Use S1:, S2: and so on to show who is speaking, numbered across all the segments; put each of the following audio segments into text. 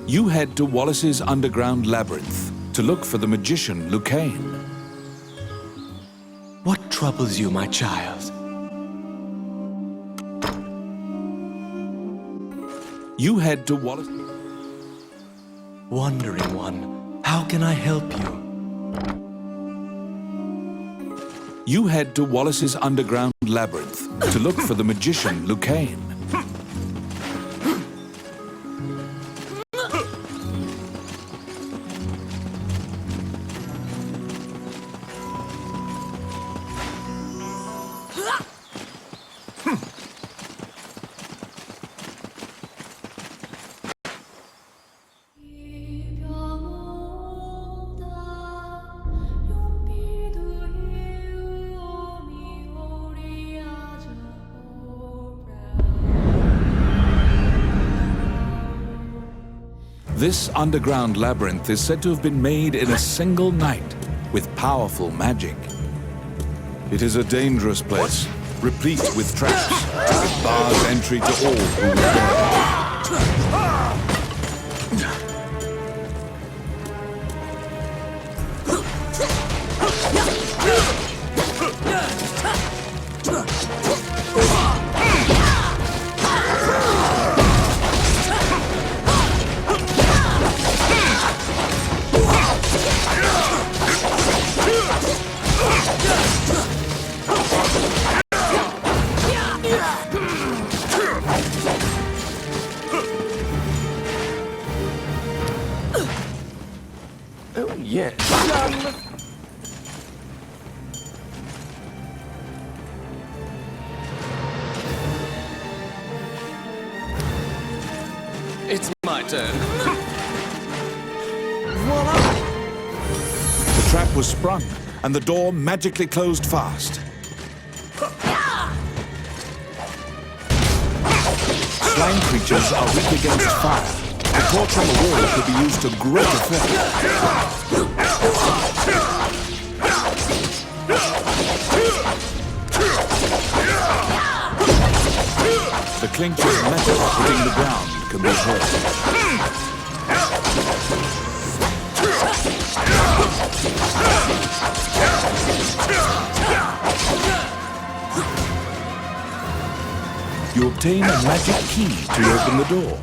S1: You head to Wallace's underground labyrinth to look for the magician Lucane.
S2: What troubles you, my child?
S1: You head to Wallace...
S2: Wandering one, how can I help you?
S1: You head to Wallace's underground labyrinth to look for the magician Lucane. This underground labyrinth is said to have been made in a single night with powerful magic. It is a dangerous place, replete with traps, that bars entry to all who will dare.
S2: Oh, yes. It's my turn. Voila!
S1: The trap was sprung, and the door magically closed fast. Slime creatures are weak against fire. The torch on the wall could be used to great effect. The clink of metal hitting the ground can be heard. You obtain a magic key to open the door.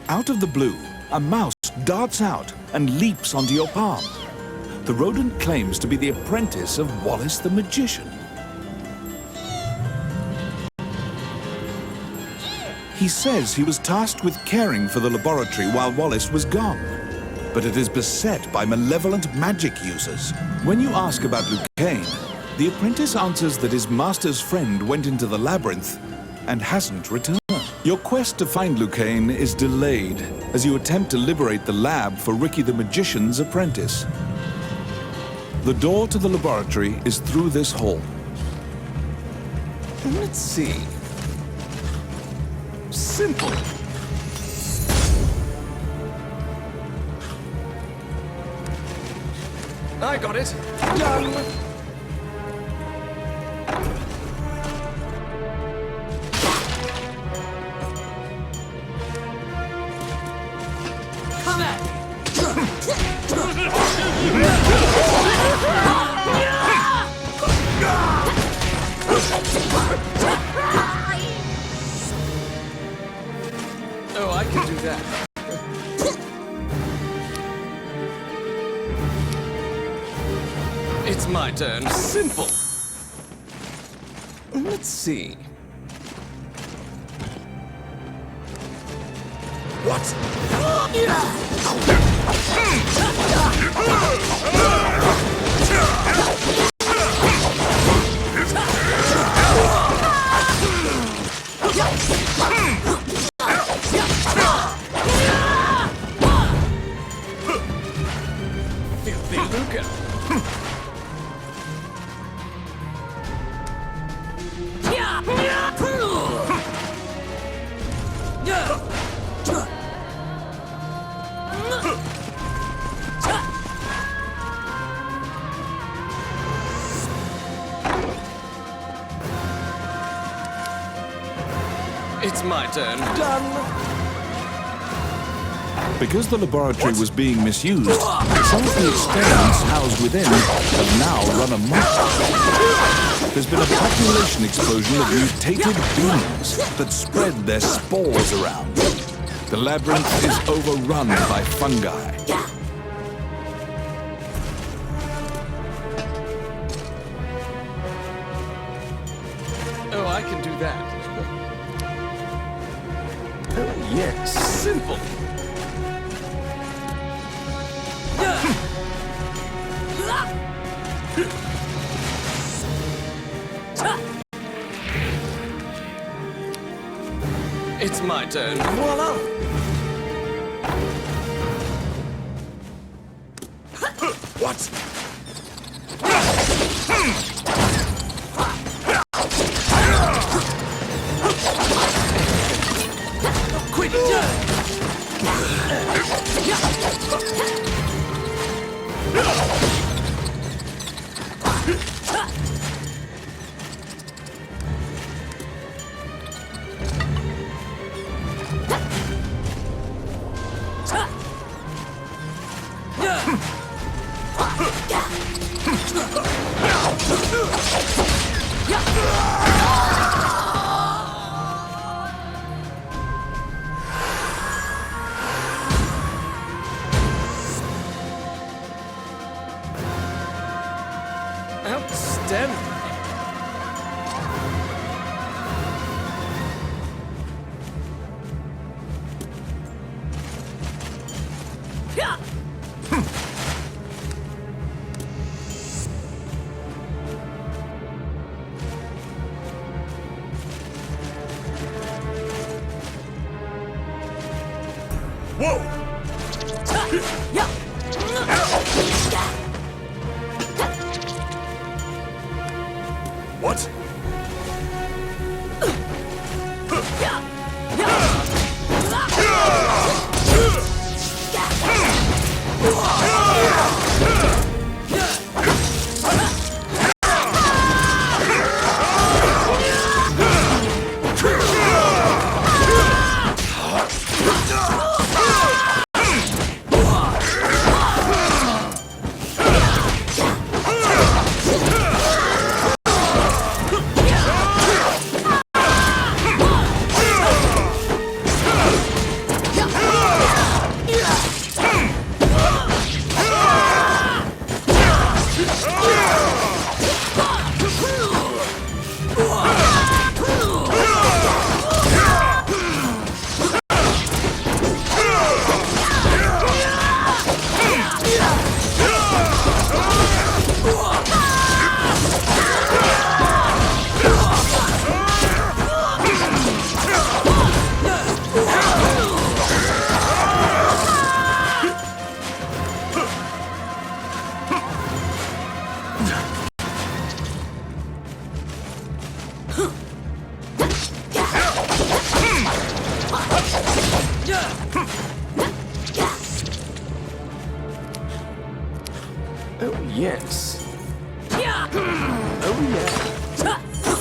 S1: Out of the blue, a mouse darts out and leaps onto your palm. The rodent claims to be the apprentice of Wallace the magician. He says he was tasked with caring for the laboratory while Wallace was gone, but it is beset by malevolent magic users. When you ask about Lucane, the apprentice answers that his master's friend went into the labyrinth and hasn't returned. Your quest to find Lucane is delayed as you attempt to liberate the lab for Ricky the Magician's apprentice. The door to the laboratory is through this hall.
S2: Let's see. Simple. I got it. Done. Oh, I can do that. It's my turn. Simple. Let's see.
S1: What?
S2: Filthy lucre. It's my turn. Done.
S1: Because the laboratory was being misused, some of the experiments housed within have now run amok. There's been a population explosion of mutated beings that spread their spores around. The labyrinth is overrun by fungi.
S2: Oh, I can do that. Oh, yes. Simple. It's my turn. Voila!
S1: What?
S2: Quick! Outstanding.
S1: Whoa! What?
S2: Oh, yes. Oh, yeah. Oh, my.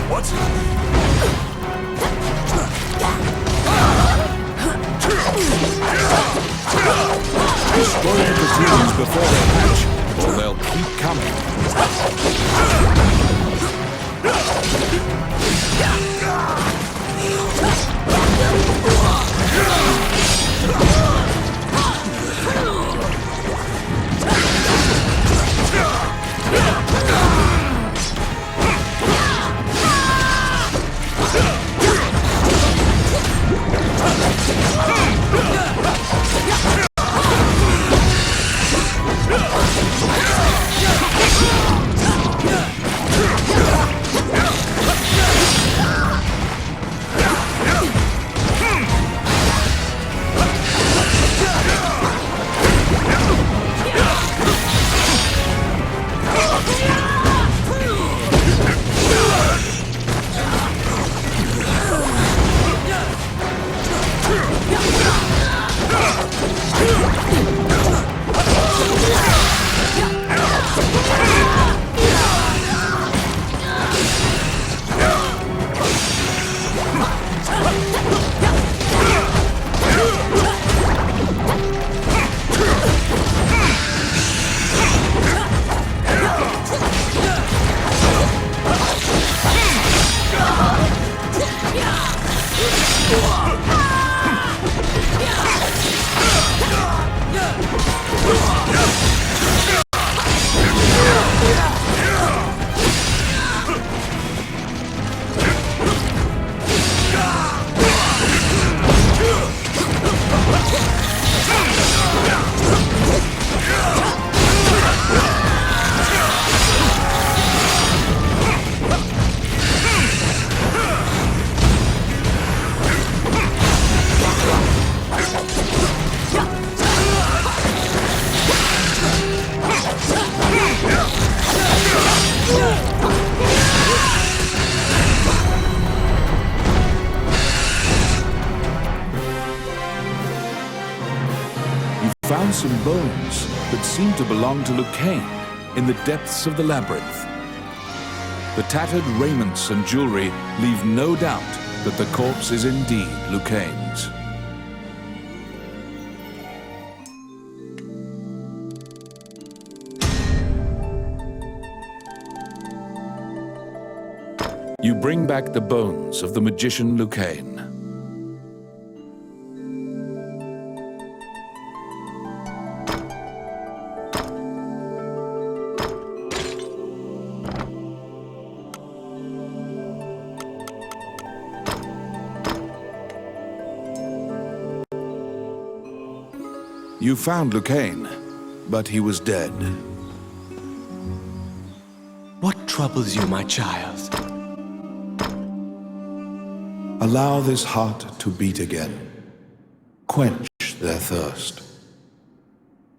S3: What?
S1: Destroy the platoons before they hatch, or they'll keep coming. Found some bones that seem to belong to Lucane in the depths of the labyrinth. The tattered raiments and jewelry leave no doubt that the corpse is indeed Lucane's. You bring back the bones of the magician Lucane. You found Lucane, but he was dead.
S2: What troubles you, my child?
S1: Allow this heart to beat again. Quench their thirst.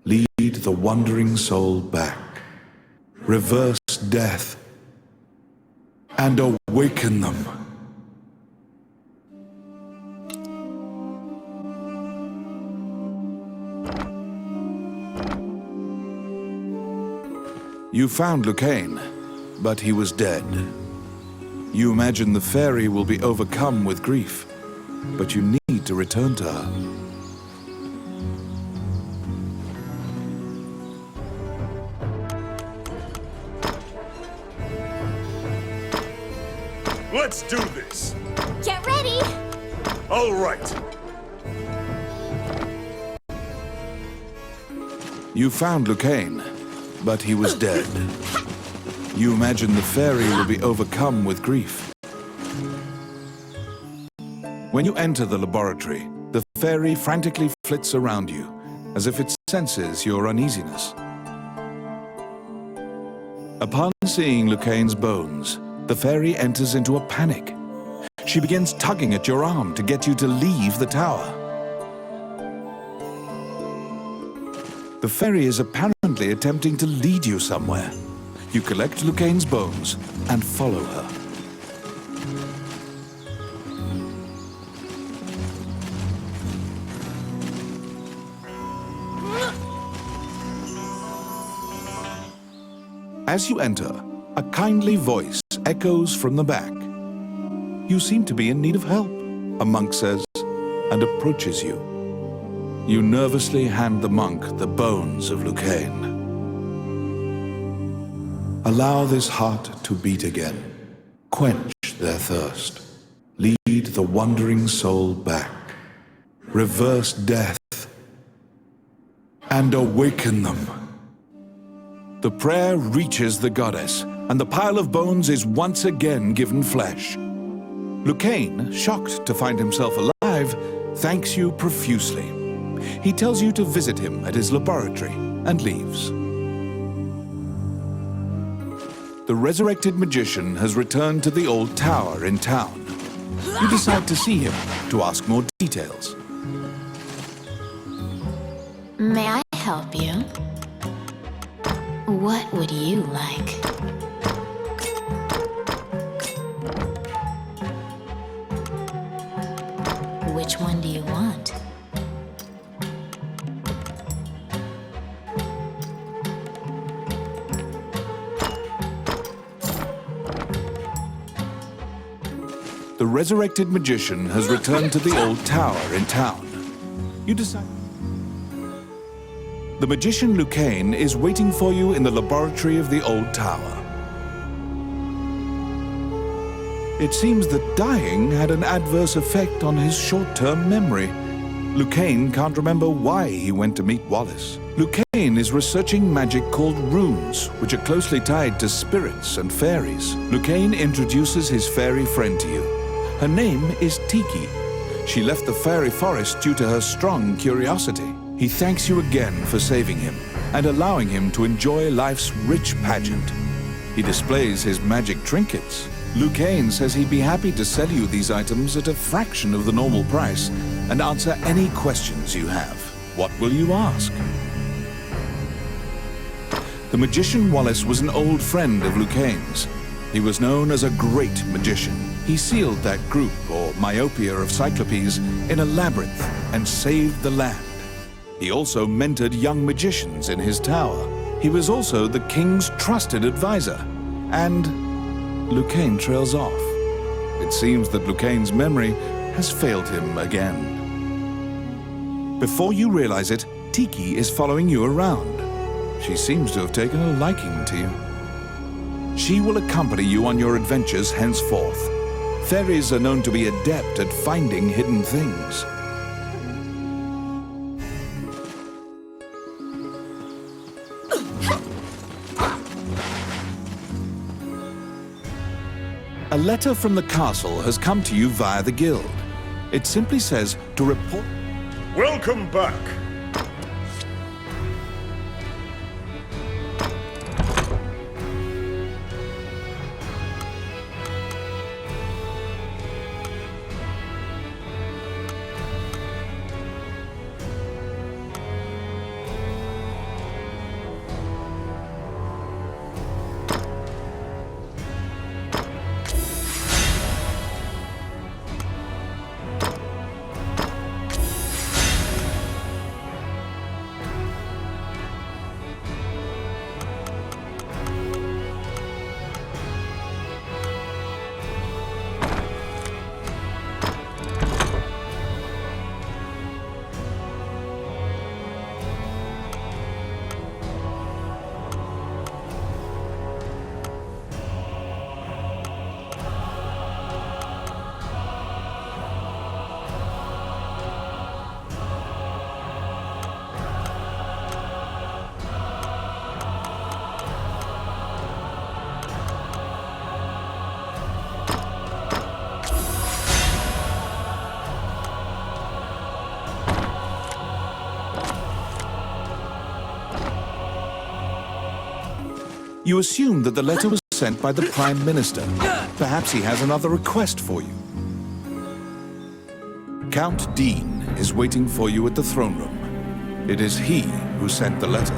S1: Lead the wandering soul back. Reverse death. And awaken them. You found Lucane, but he was dead. You imagine the fairy will be overcome with grief, but you need to return to her.
S3: Let's do this!
S4: Get ready!
S3: All right!
S1: You found Lucane, but he was dead. You imagine the fairy will be overcome with grief. When you enter the laboratory, the fairy frantically flits around you, as if it senses your uneasiness. Upon seeing Lucane's bones, the fairy enters into a panic. She begins tugging at your arm to get you to leave the tower. The fairy is apparently attempting to lead you somewhere. You collect Lucane's bones and follow her. As you enter, a kindly voice echoes from the back. You seem to be in need of help, a monk says, and approaches you. You nervously hand the monk the bones of Lucain. Allow this heart to beat again. Quench their thirst. Lead the wandering soul back. Reverse death. And awaken them. The prayer reaches the goddess, and the pile of bones is once again given flesh. Lucain, shocked to find himself alive, thanks you profusely. He tells you to visit him at his laboratory and leaves. The resurrected magician has returned to the old tower in town. You decide to see him to ask more details.
S4: May I help you? What would you like? Which one do you want?
S1: The resurrected magician has returned to the old tower in town. You decide. The magician Lucain is waiting for you in the laboratory of the old tower. It seems that dying had an adverse effect on his short-term memory. Lucain can't remember why he went to meet Wallace. Lucain is researching magic called runes, which are closely tied to spirits and fairies. Lucain introduces his fairy friend to you. Her name is Tiki. She left the fairy forest due to her strong curiosity. He thanks you again for saving him and allowing him to enjoy life's rich pageant. He displays his magic trinkets. Lucain says he'd be happy to sell you these items at a fraction of the normal price and answer any questions you have. What will you ask? The magician Wallace was an old friend of Lucain's. He was known as a great magician. He sealed that group, or myopia of cyclopes, in a labyrinth and saved the land. He also mentored young magicians in his tower. He was also the king's trusted advisor. And Lucain trails off. It seems that Lucain's memory has failed him again. Before you realize it, Tiki is following you around. She seems to have taken a liking to you. She will accompany you on your adventures henceforth. Fairies are known to be adept at finding hidden things. A letter from the castle has come to you via the guild. It simply says to report...
S3: Welcome back.
S1: You assume that the letter was sent by the Prime Minister. Perhaps he has another request for you. Count Dean is waiting for you at the throne room. It is he who sent the letter.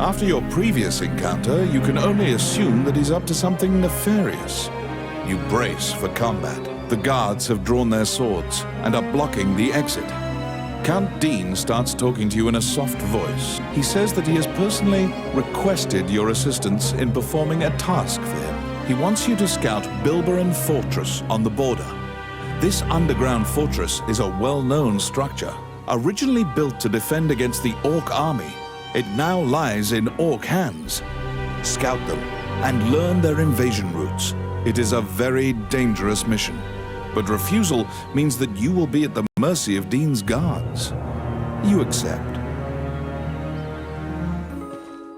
S1: After your previous encounter, you can only assume that he's up to something nefarious. You brace for combat. The guards have drawn their swords and are blocking the exit. Count Dean starts talking to you in a soft voice. He says that he has personally requested your assistance in performing a task for him. He wants you to scout Bilberon Fortress on the border. This underground fortress is a well-known structure. Originally built to defend against the Orc army, it now lies in Orc hands. Scout them and learn their invasion routes. It is a very dangerous mission, but refusal means that you will be at the mercy of Dean's guards. You accept.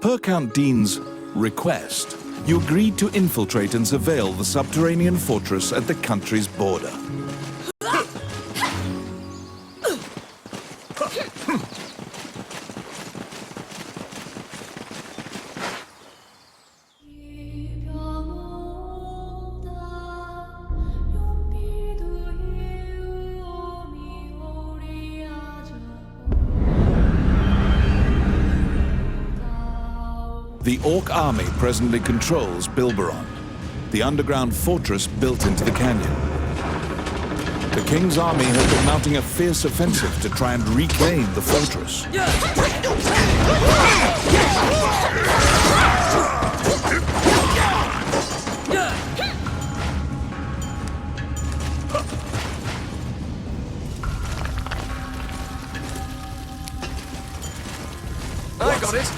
S1: Per Count Dean's request, you agreed to infiltrate and surveil the subterranean fortress at the country's border. The Orc army presently controls Bilberon, the underground fortress built into the canyon. The King's army has been mounting a fierce offensive to try and reclaim the fortress.
S2: I got it.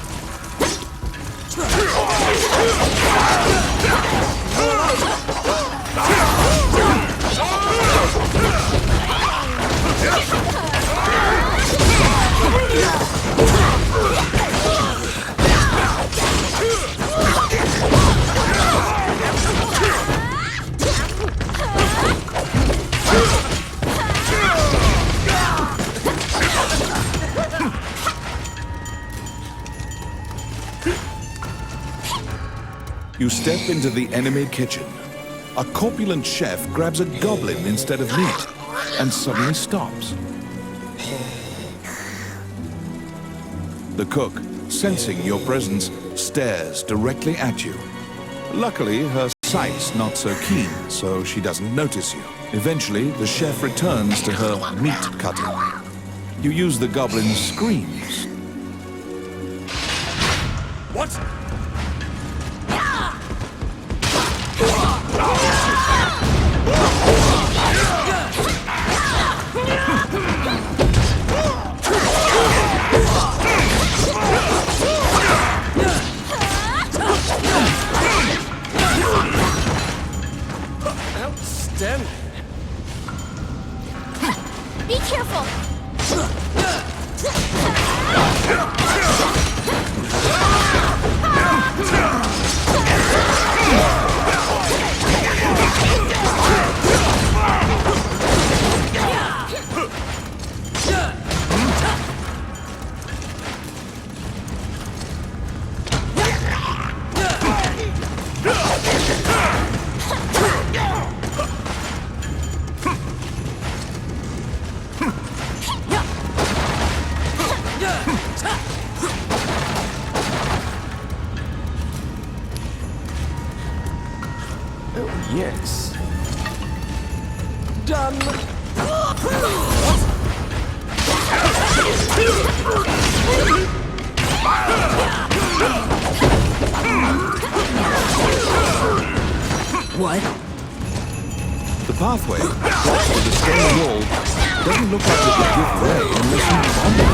S1: You step into the enemy kitchen. A corpulent chef grabs a goblin instead of meat and suddenly stops. The cook, sensing your presence, stares directly at you. Luckily, her sight's not so keen, so she doesn't notice you. Eventually, the chef returns to her meat cutting. You use the goblin's screams.
S3: What?
S2: Outstanding.
S5: Be careful!
S2: Oh, yes. Done.
S5: What?
S1: The pathway, crossed with a stone wall, doesn't look like it would give way unless you bomb it.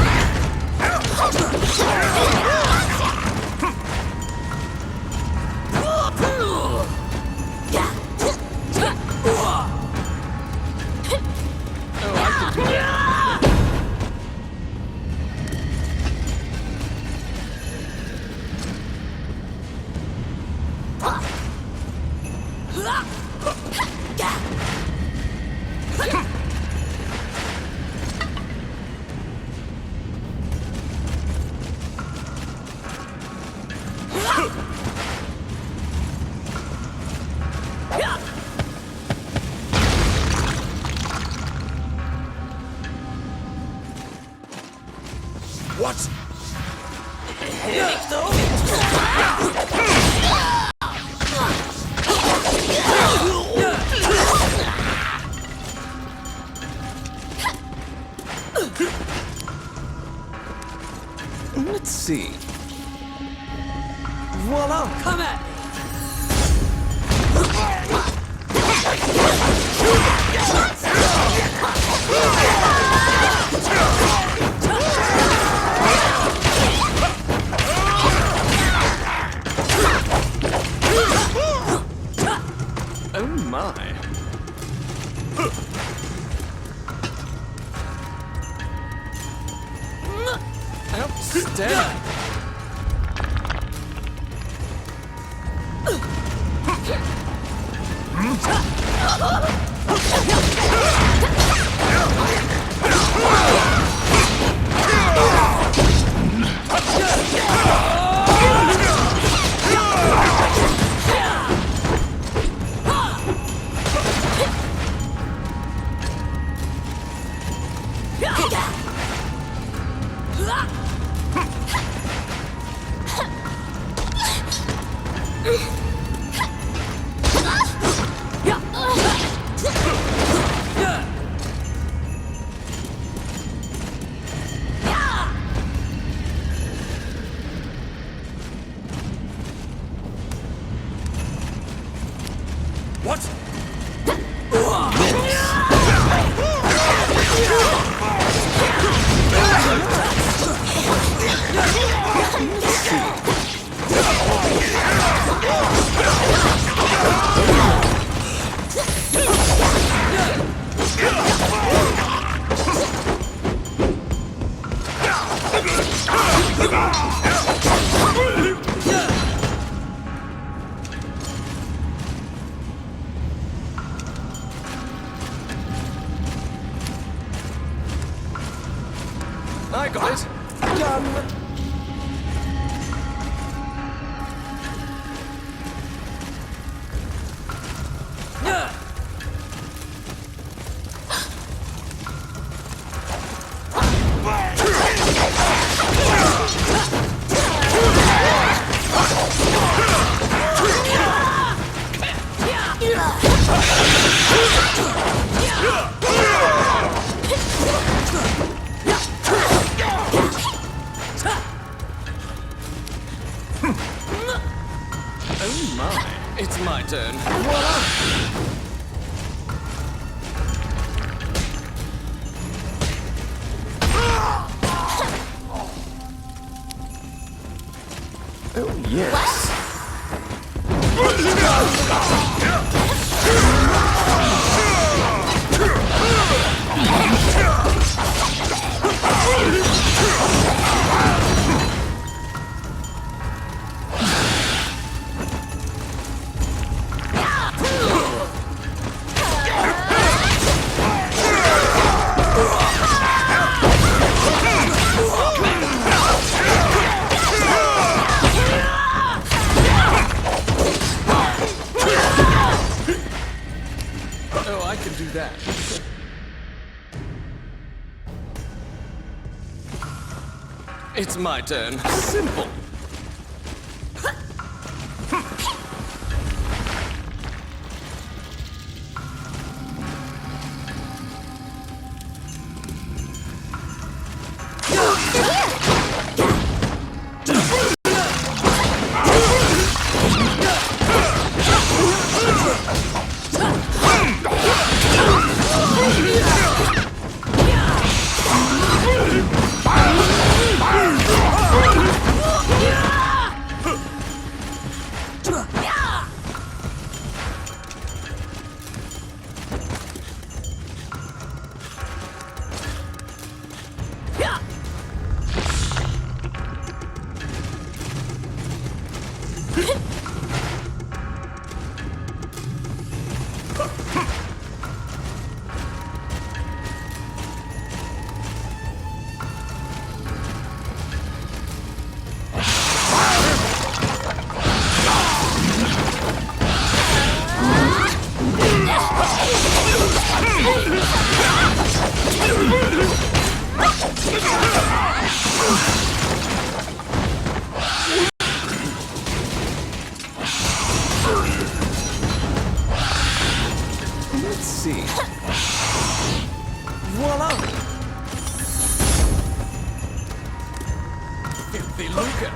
S3: What?
S2: see. Voila!
S5: Come at me.
S2: Oh my. Outstanding.
S3: What?
S2: I got it. Done. Oh my, it's my turn. Oh yes. Oh, I can do that. It's my turn. Simple. Let's see. Voila! Filthy lucre.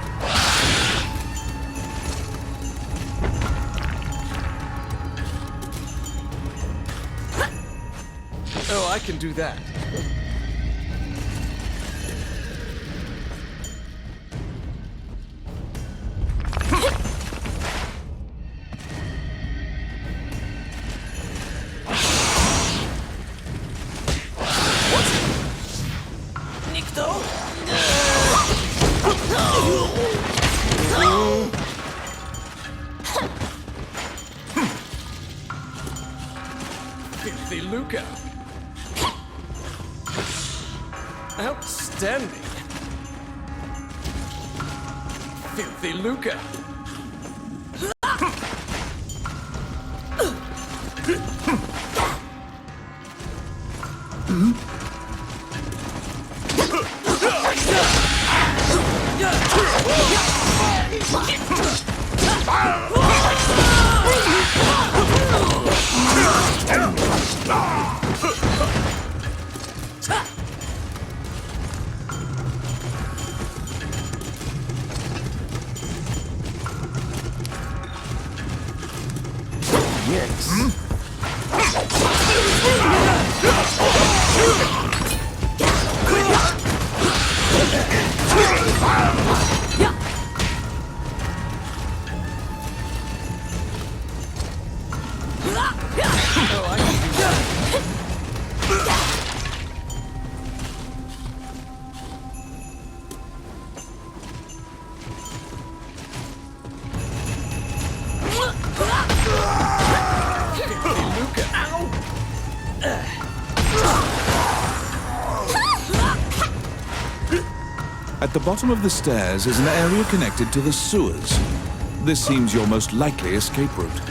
S2: Oh, I can do that. Filthy lucre. Outstanding. Filthy lucre. Yes.
S1: At the bottom of the stairs is an area connected to the sewers. This seems your most likely escape route.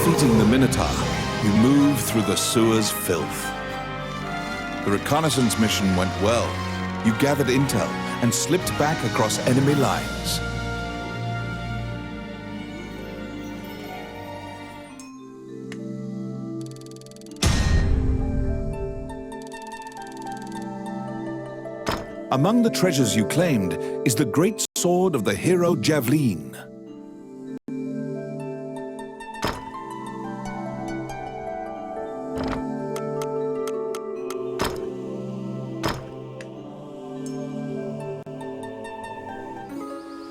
S1: defeating the Minotaur, you move through the sewer's filth. The reconnaissance mission went well. You gathered intel and slipped back across enemy lines. Among the treasures you claimed is the great sword of the hero Javelin.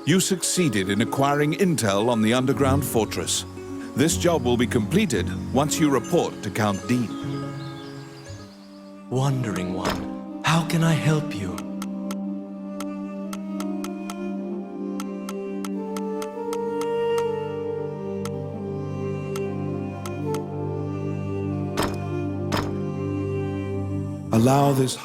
S1: You succeeded in acquiring intel on the underground fortress. This job will be completed once you report to Count Dean.
S6: Wandering One, how can I help you?
S1: Allow this...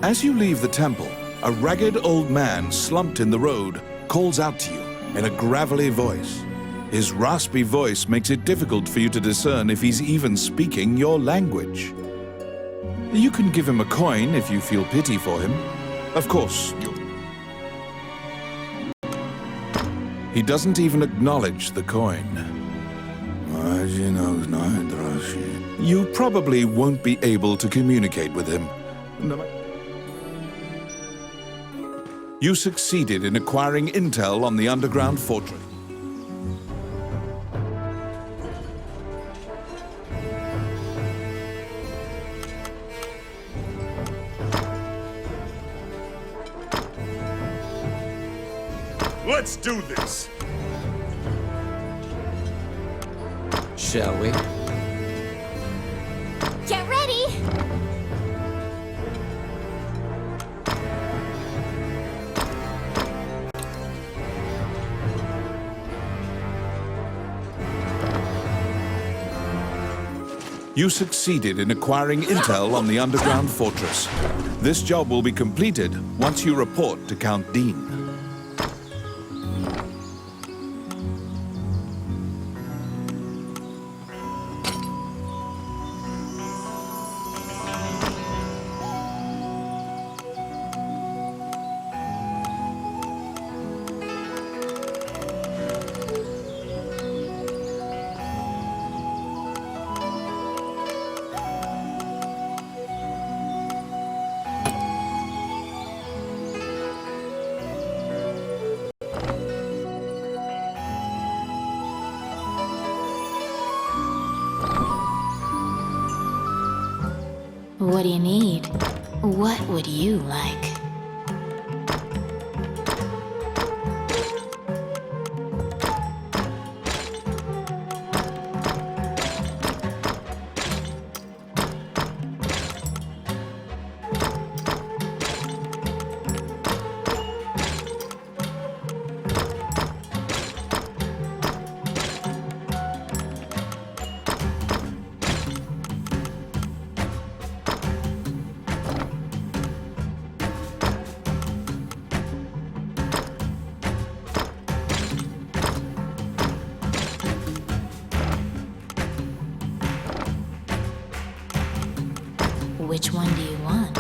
S1: As you leave the temple, a ragged old man slumped in the road calls out to you in a gravelly voice. His raspy voice makes it difficult for you to discern if he's even speaking your language. You can give him a coin if you feel pity for him. Of course, he doesn't even acknowledge the coin. You probably won't be able to communicate with him. You succeeded in acquiring intel on the underground fortress.
S3: Let's do this!
S2: Shall we?
S5: Get ready!
S1: You succeeded in acquiring intel on the underground fortress. This job will be completed once you report to Count Dean.
S4: What do you need? What would you like? Which one do you want?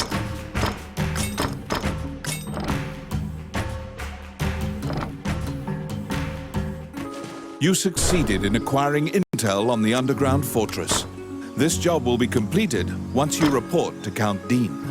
S1: You succeeded in acquiring intel on the underground fortress. This job will be completed once you report to Count Dean.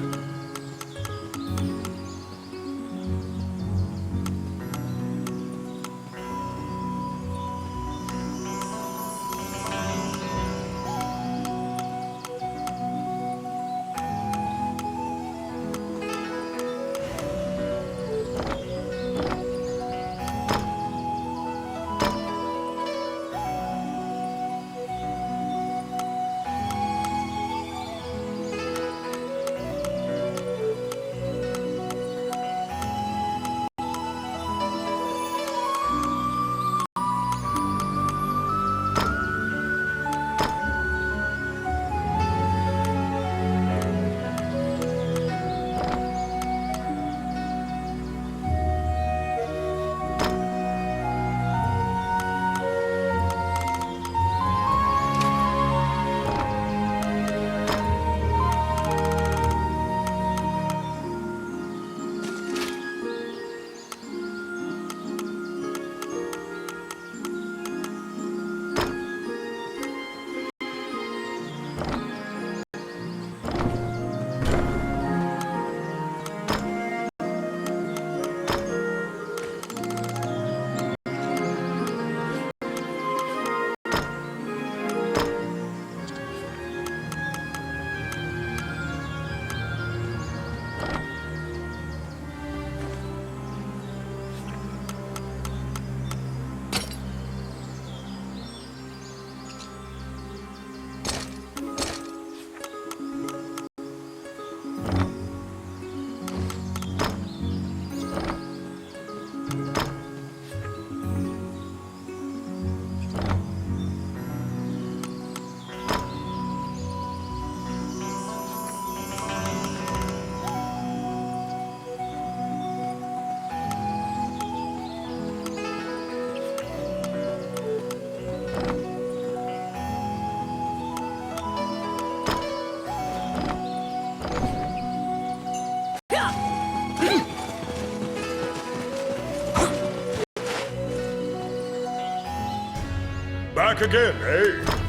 S3: back again, eh?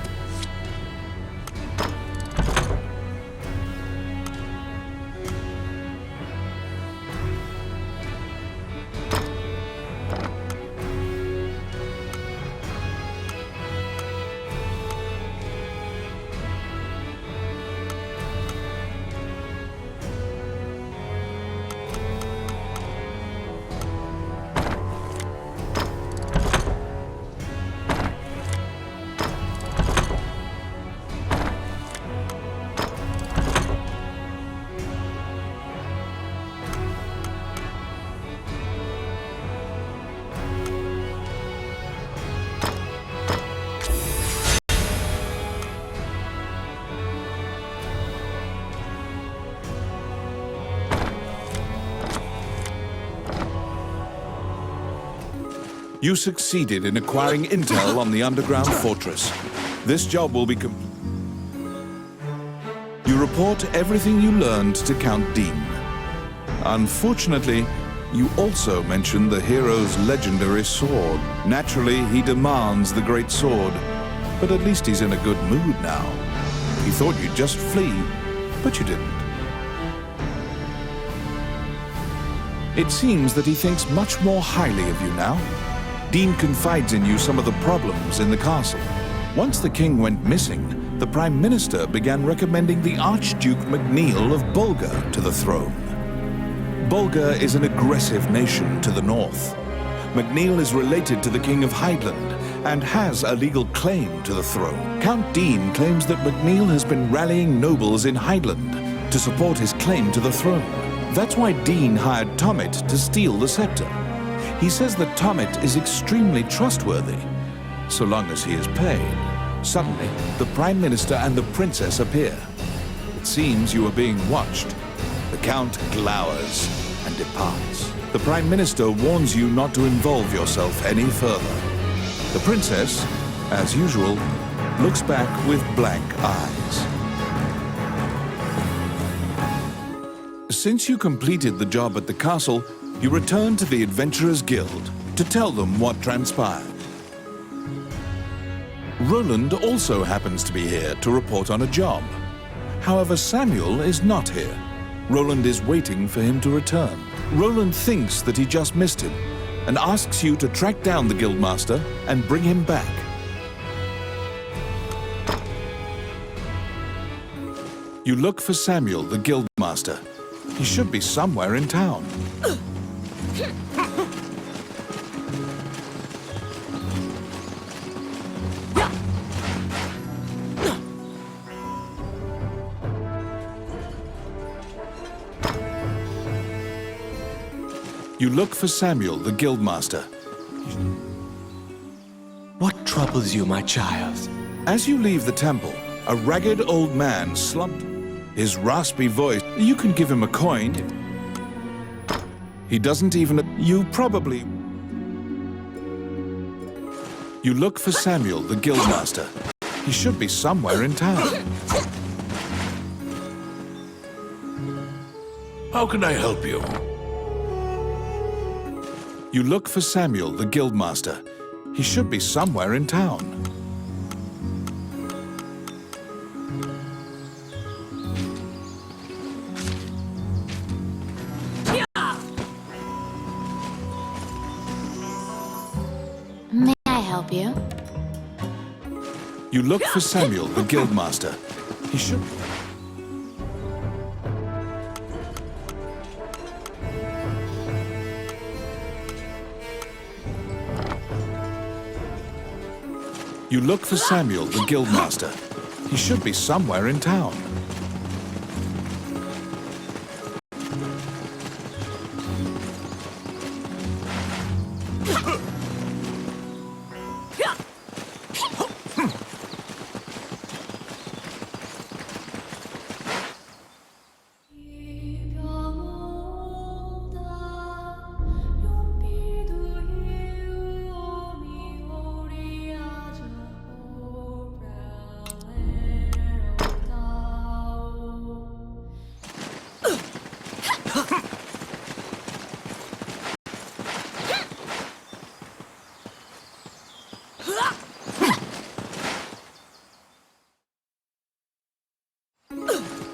S1: You succeeded in acquiring intel on the underground fortress. This job will be You report everything you learned to Count Dean. Unfortunately, you also mention the hero's legendary sword. Naturally, he demands the great sword, but at least he's in a good mood now. He thought you'd just flee, but you didn't. It seems that he thinks much more highly of you now. Dean confides in you some of the problems in the castle. Once the king went missing, the Prime Minister began recommending the Archduke MacNeil of Bulgar to the throne. Bulgar is an aggressive nation to the north. MacNeil is related to the King of Highland and has a legal claim to the throne. Count Dean claims that MacNeil has been rallying nobles in Highland to support his claim to the throne. That's why Dean hired Tommet to steal the scepter. He says that Tommet is extremely trustworthy, so long as he is paid. Suddenly, the Prime Minister and the Princess appear. It seems you are being watched. The Count glowers and departs. The Prime Minister warns you not to involve yourself any further. The Princess, as usual, looks back with blank eyes. Since you completed the job at the castle, you return to the Adventurers Guild to tell them what transpired. Roland also happens to be here to report on a job. However, Samuel is not here. Roland is waiting for him to return. Roland thinks that he just missed him and asks you to track down the Guildmaster and bring him back. You look for Samuel, the Guildmaster. He should be somewhere in town. You look for Samuel, the Guildmaster.
S6: What troubles you, my child?
S1: As you leave the temple, a ragged old man slumped. His raspy voice, you can give him a coin. He doesn't even... You probably... You look for Samuel, the Guildmaster. He should be somewhere in town.
S3: How can I help you?
S1: You look for Samuel, the Guildmaster. He should be somewhere in town.
S4: May I help you?
S1: You look for Samuel, the Guildmaster. He should... You look for Samuel, the Guildmaster. He should be somewhere in town.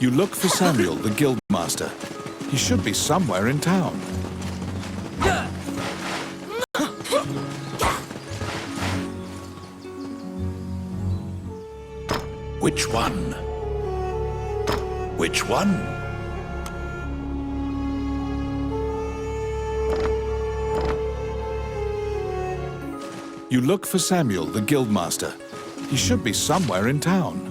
S1: You look for Samuel, the guildmaster. He should be somewhere in town.
S3: Which one? Which one?
S1: You look for Samuel, the guildmaster. He should be somewhere in town.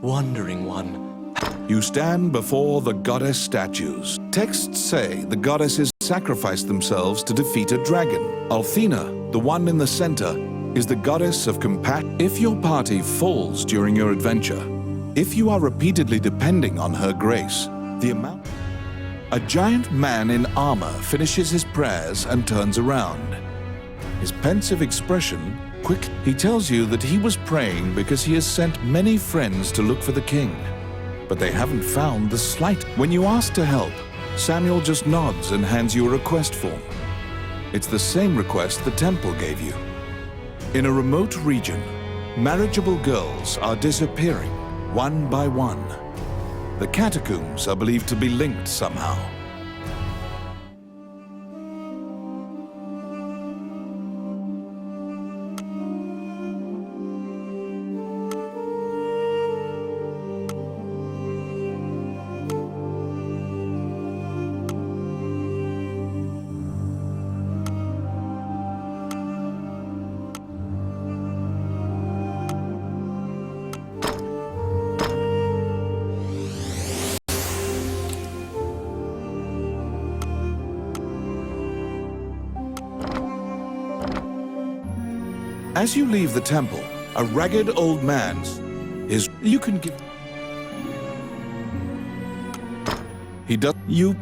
S6: Wandering one.
S1: You stand before the goddess statues. Texts say the goddesses sacrificed themselves to defeat a dragon. Althena, the one in the center, is the goddess of compassion. If your party falls during your adventure, if you are repeatedly depending on her grace, the amount... A giant man in armor finishes his prayers and turns around. His pensive expression, he tells you that he was praying because he has sent many friends to look for the king. But they haven't found the slight. When you ask to help, Samuel just nods and hands you a request form. It's the same request the temple gave you. In a remote region, marriageable girls are disappearing, one by one. The catacombs are believed to be linked somehow. As you leave the temple, a ragged old man is... You can give... He does... You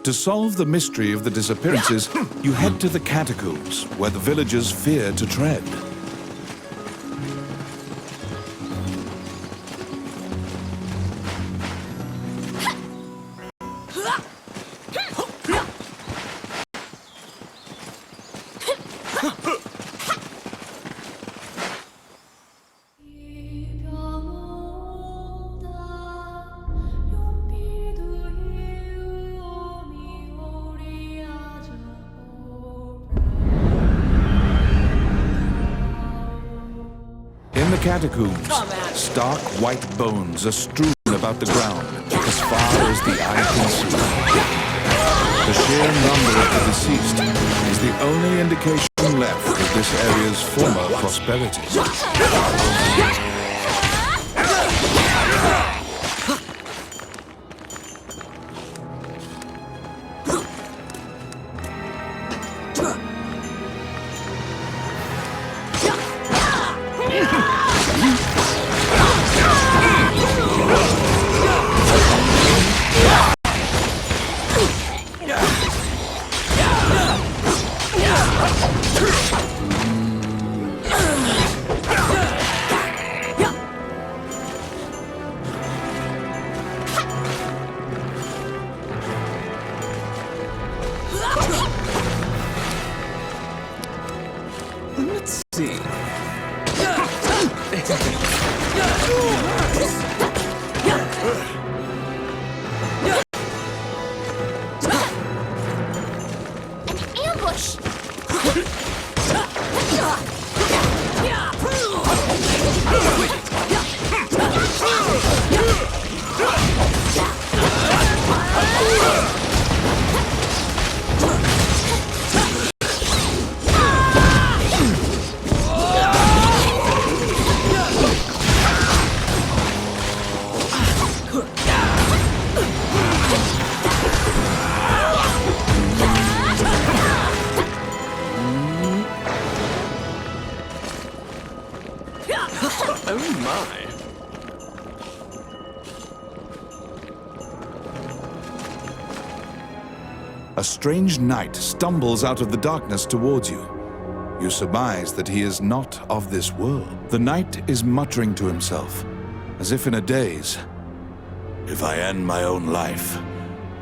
S1: To solve the mystery of the disappearances, you head to the catacombs, where the villagers fear to tread. In the catacombs, stark white bones are strewn about the ground as far as the eye can see. The sheer number of the deceased is the only indication left of this area's former prosperity.
S6: Let's see.
S5: An ambush!
S6: Oh my.
S1: a strange knight stumbles out of the darkness towards you. You surmise that he is not of this world. The knight is muttering to himself, as if in a daze.
S3: If I end my own life,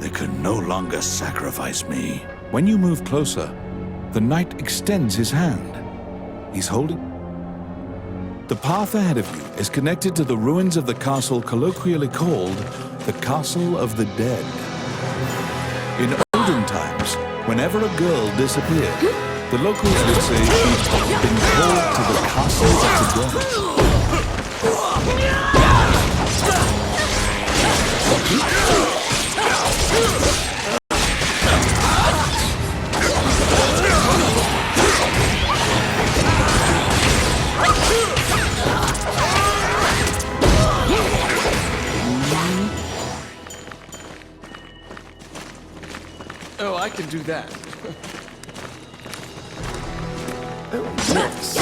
S3: they can no longer sacrifice me.
S1: When you move closer, the knight extends his hand. He's holding... The path ahead of you is connected to the ruins of the castle colloquially called the Castle of the Dead. In olden times, whenever a girl disappeared, the locals would say she'd been called to the Castle of the Dead.
S6: Oh, I can do that. Oh, yes.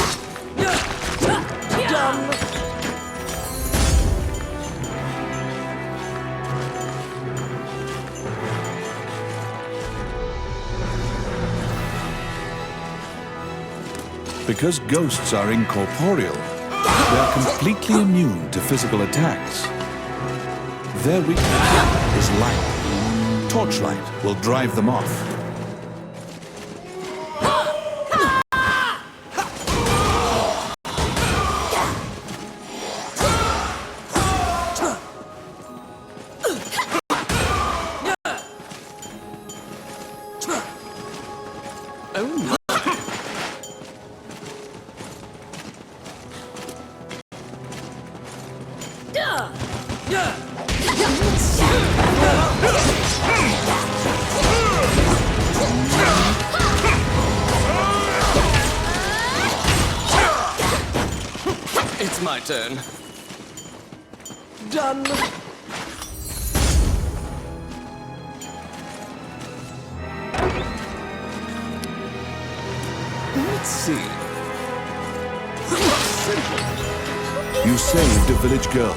S6: Done.
S1: Because ghosts are incorporeal, they are completely immune to physical attacks. Their weakness is light. Torchlight will drive them off.
S6: It's my turn. Done. Let's see. Simple.
S1: You saved a village girl.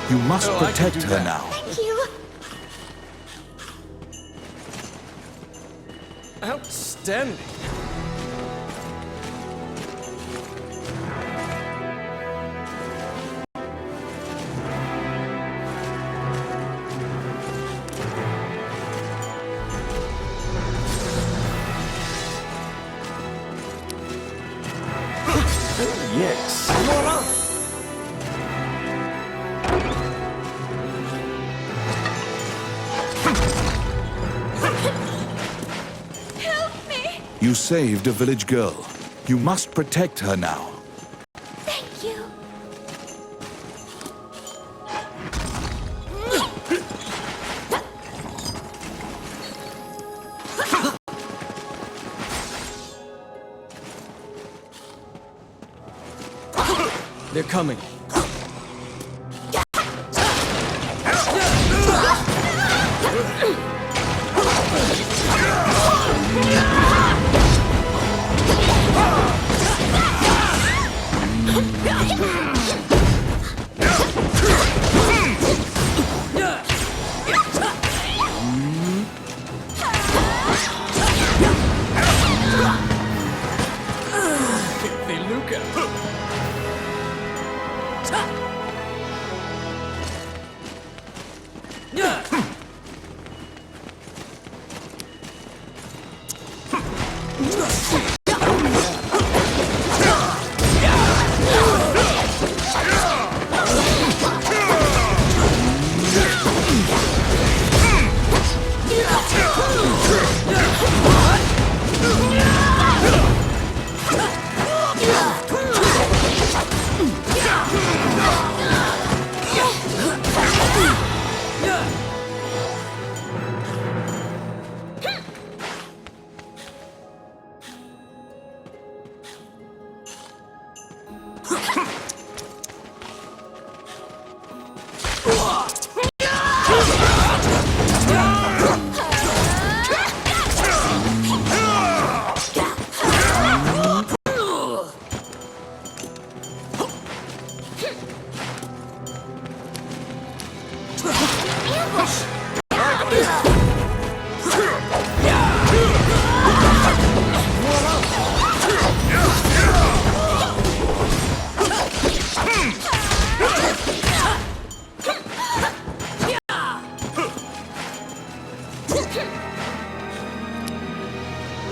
S1: You must
S6: Oh, I can
S1: protect
S6: do
S1: her
S6: that.
S1: now.
S5: Thank you.
S6: Outstanding. Yes.
S5: Help me.
S1: You saved a village girl. You must protect her now.
S5: Thank you.
S6: They're coming.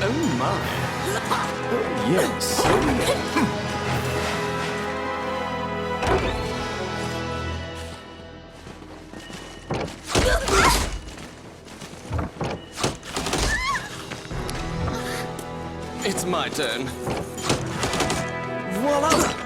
S6: Oh my. Oh yes. It's my turn. Voila!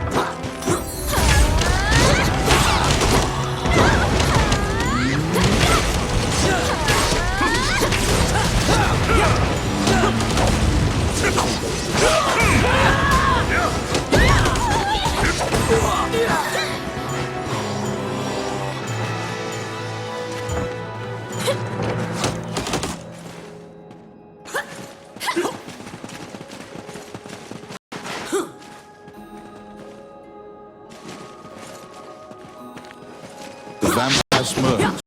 S1: The vampire smirks,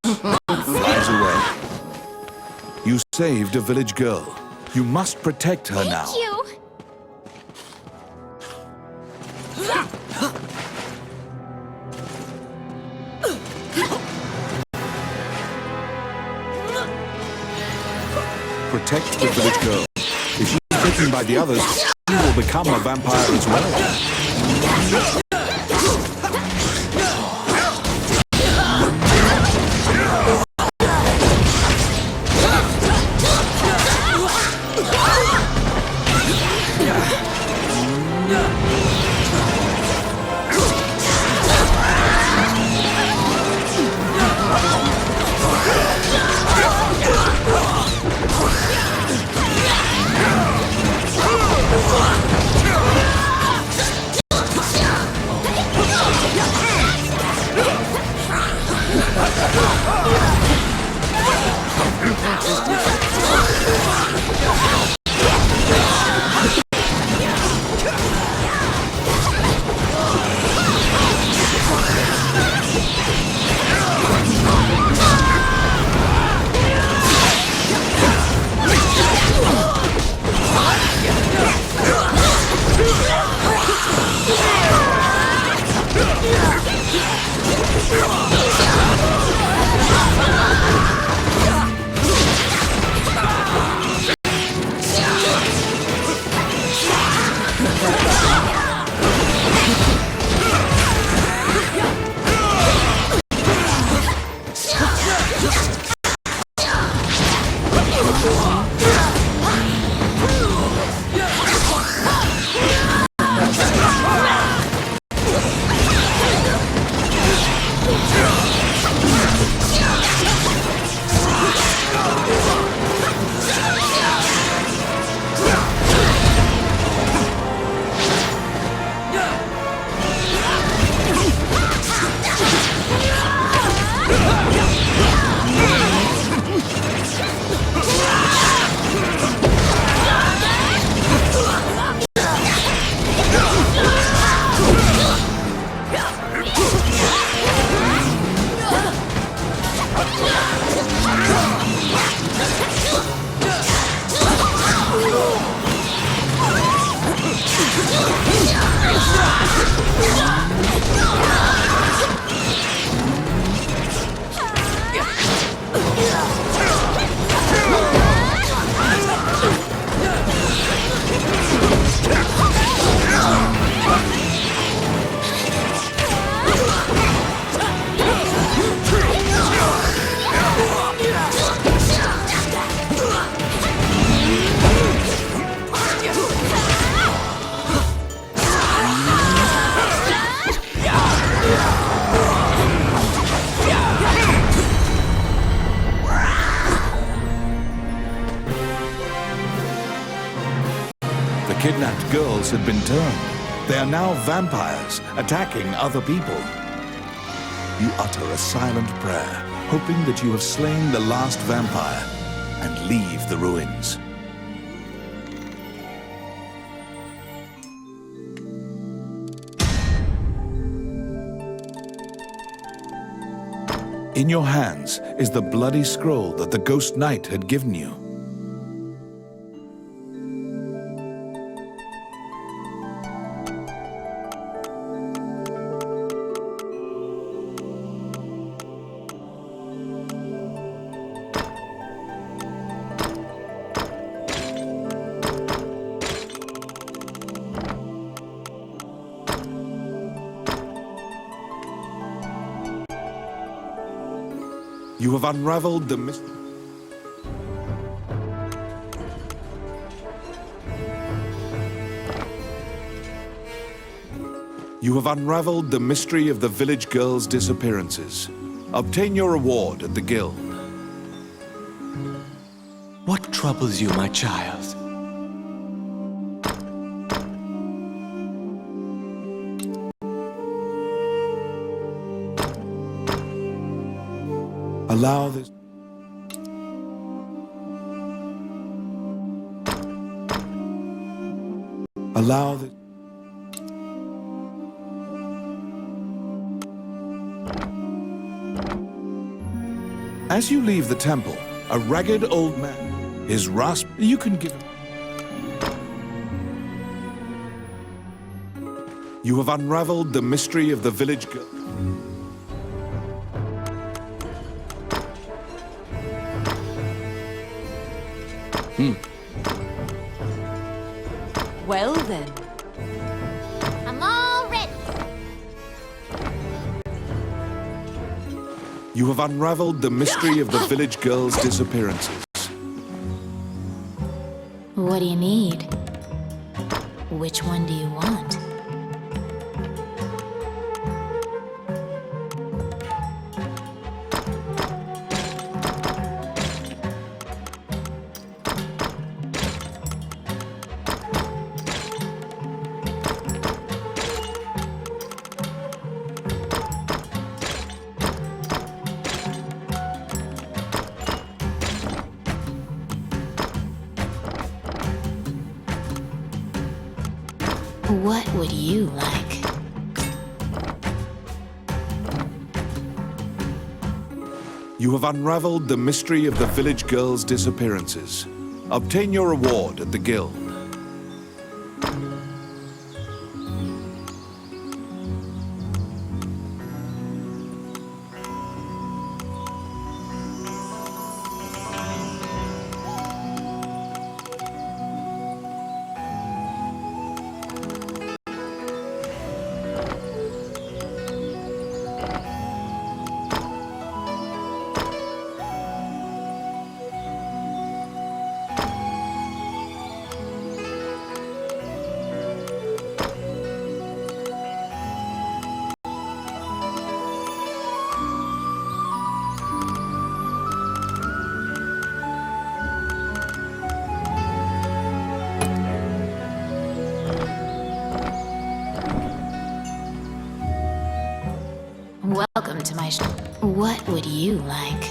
S1: flies away. You saved a village girl. You must protect her now.
S5: Thank you.
S1: Protect the village girl. If she's bitten by the others, she will become a vampire as well. Kidnapped girls had been turned. They are now vampires, attacking other people. You utter a silent prayer, hoping that you have slain the last vampire, and leave the ruins. In your hands is the bloody scroll that the Ghost Knight had given you. You have unraveled the mystery. You have unraveled the mystery of the village girls' disappearances. Obtain your reward at the guild.
S6: What troubles you, my child?
S1: Allow this. Allow this. As you leave the temple, a ragged old man, his rasp, you can give him. You have unraveled the mystery of the village girl.
S5: Well then.
S4: I'm all ready.
S1: You have unraveled the mystery of the village girls' disappearances.
S4: What do you need? Which one do you want? What would you like?
S1: You have unraveled the mystery of the village girls' disappearances. Obtain your reward at the guild.
S4: Welcome to my What would you like?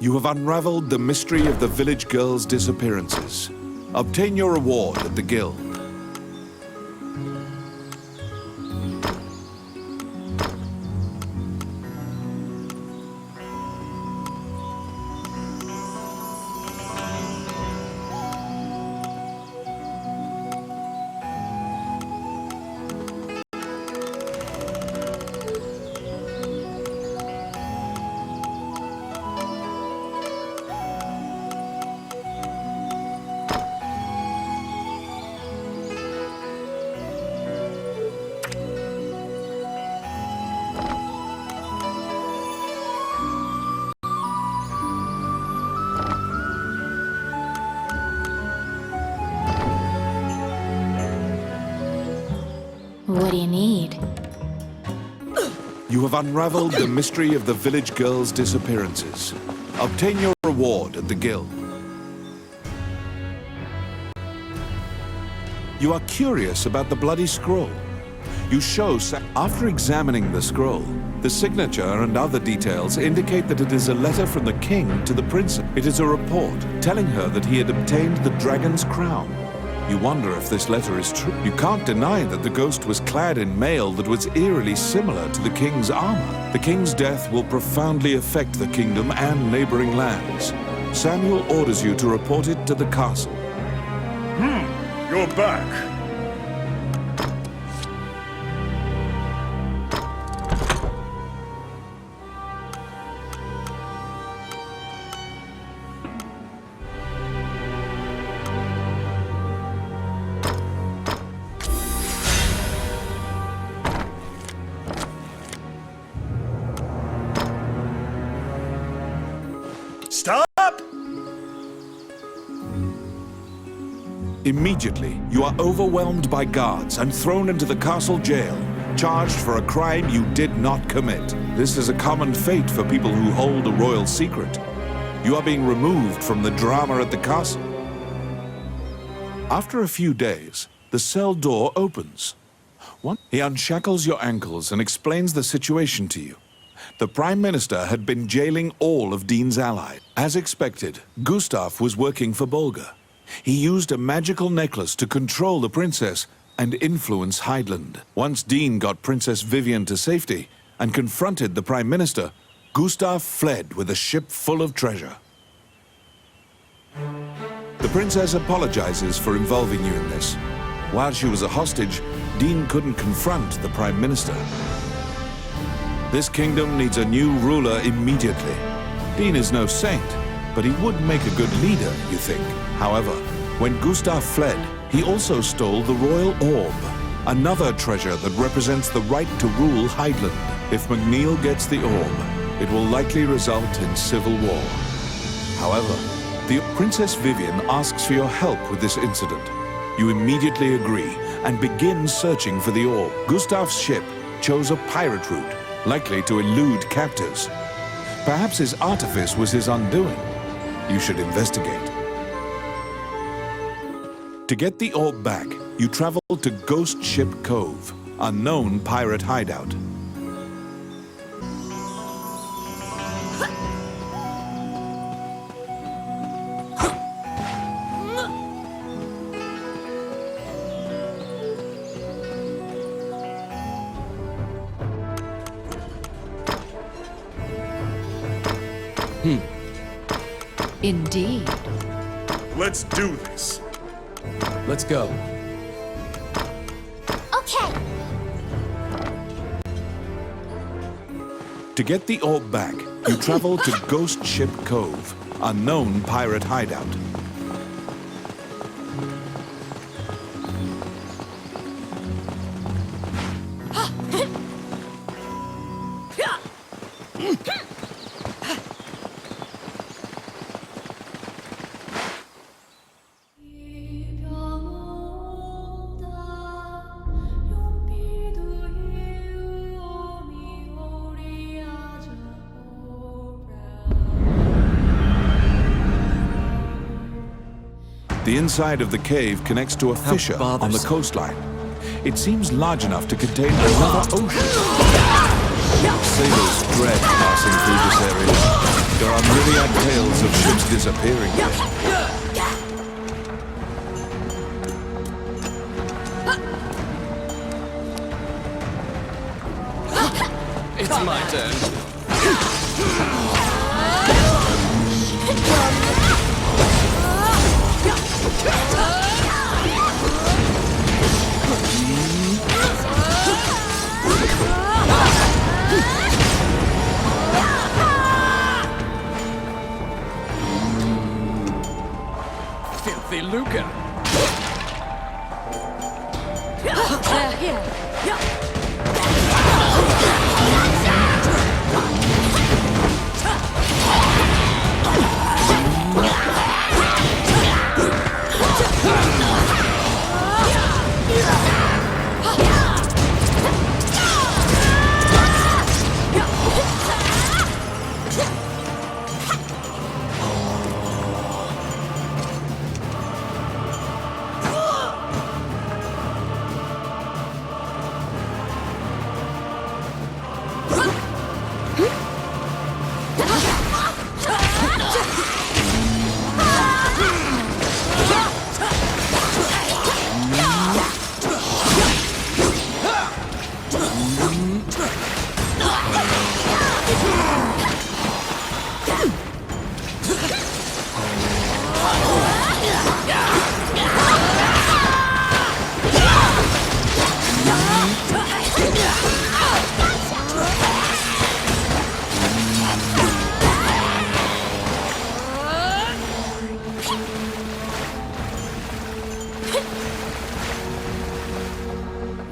S1: You have unraveled the mystery of the village girls' disappearances. Obtain your reward at the guild.
S4: What do you need?
S1: You have unraveled the mystery of the village girls' disappearances. Obtain your reward at the guild. You are curious about the bloody scroll. You show after examining the scroll, the signature and other details indicate that it is a letter from the king to the princess. It is a report telling her that he had obtained the dragon's crown. You wonder if this letter is true. You can't deny that the ghost was clad in mail that was eerily similar to the king's armor. The king's death will profoundly affect the kingdom and neighboring lands. Samuel orders you to report it to the castle.
S7: You're back.
S1: Immediately, you are overwhelmed by guards and thrown into the castle jail, charged for a crime you did not commit. This is a common fate for people who hold a royal secret. You are being removed from the drama at the castle. After a few days, the cell door opens. He unshackles your ankles and explains the situation to you. The Prime Minister had been jailing all of Dean's allies. As expected, Gustav was working for Bolga. He used a magical necklace to control the princess and influence Heidland. Once Dean got Princess Vivian to safety and confronted the Prime Minister, Gustav fled with a ship full of treasure. The princess apologizes for involving you in this. While she was a hostage, Dean couldn't confront the Prime Minister. This kingdom needs a new ruler immediately. Dean is no saint, but he would make a good leader, you think. However, when Gustav fled, he also stole the royal orb, another treasure that represents the right to rule Heidland. If McNeil gets the orb, it will likely result in civil war. However, the Princess Vivian asks for your help with this incident. You immediately agree and begin searching for the orb. Gustav's ship chose a pirate route, likely to elude captors. Perhaps his artifice was his undoing. You should investigate. To get the orb back, you travel to Ghost Ship Cove, a known pirate hideout.
S8: Indeed.
S7: Let's do this.
S2: Let's go.
S5: Okay.
S1: To get the orb back, you travel to Ghost Ship Cove, a known pirate hideout. The inside of the cave connects to a fissure on the coastline. It seems large enough to contain another ocean. Sailors dread passing through this area. There are myriad tales of ships disappearing here.
S2: It's my turn. Filthy lucre.
S8: They're here.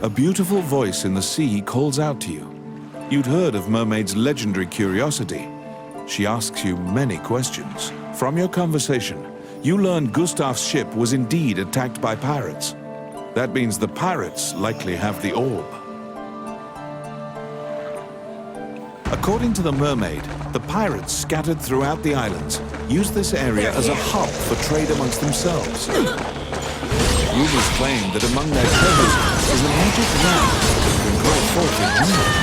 S1: A beautiful voice in the sea calls out to you. You'd heard of Mermaid's legendary curiosity. She asks you many questions. From your conversation, you learn Gustav's ship was indeed attacked by pirates. That means the pirates likely have the orb. According to the mermaid, the pirates scattered throughout the islands used this area as a hub for trade amongst themselves. Rumors claim that among their treasures is a magic lamp that can grow forth in moonlight.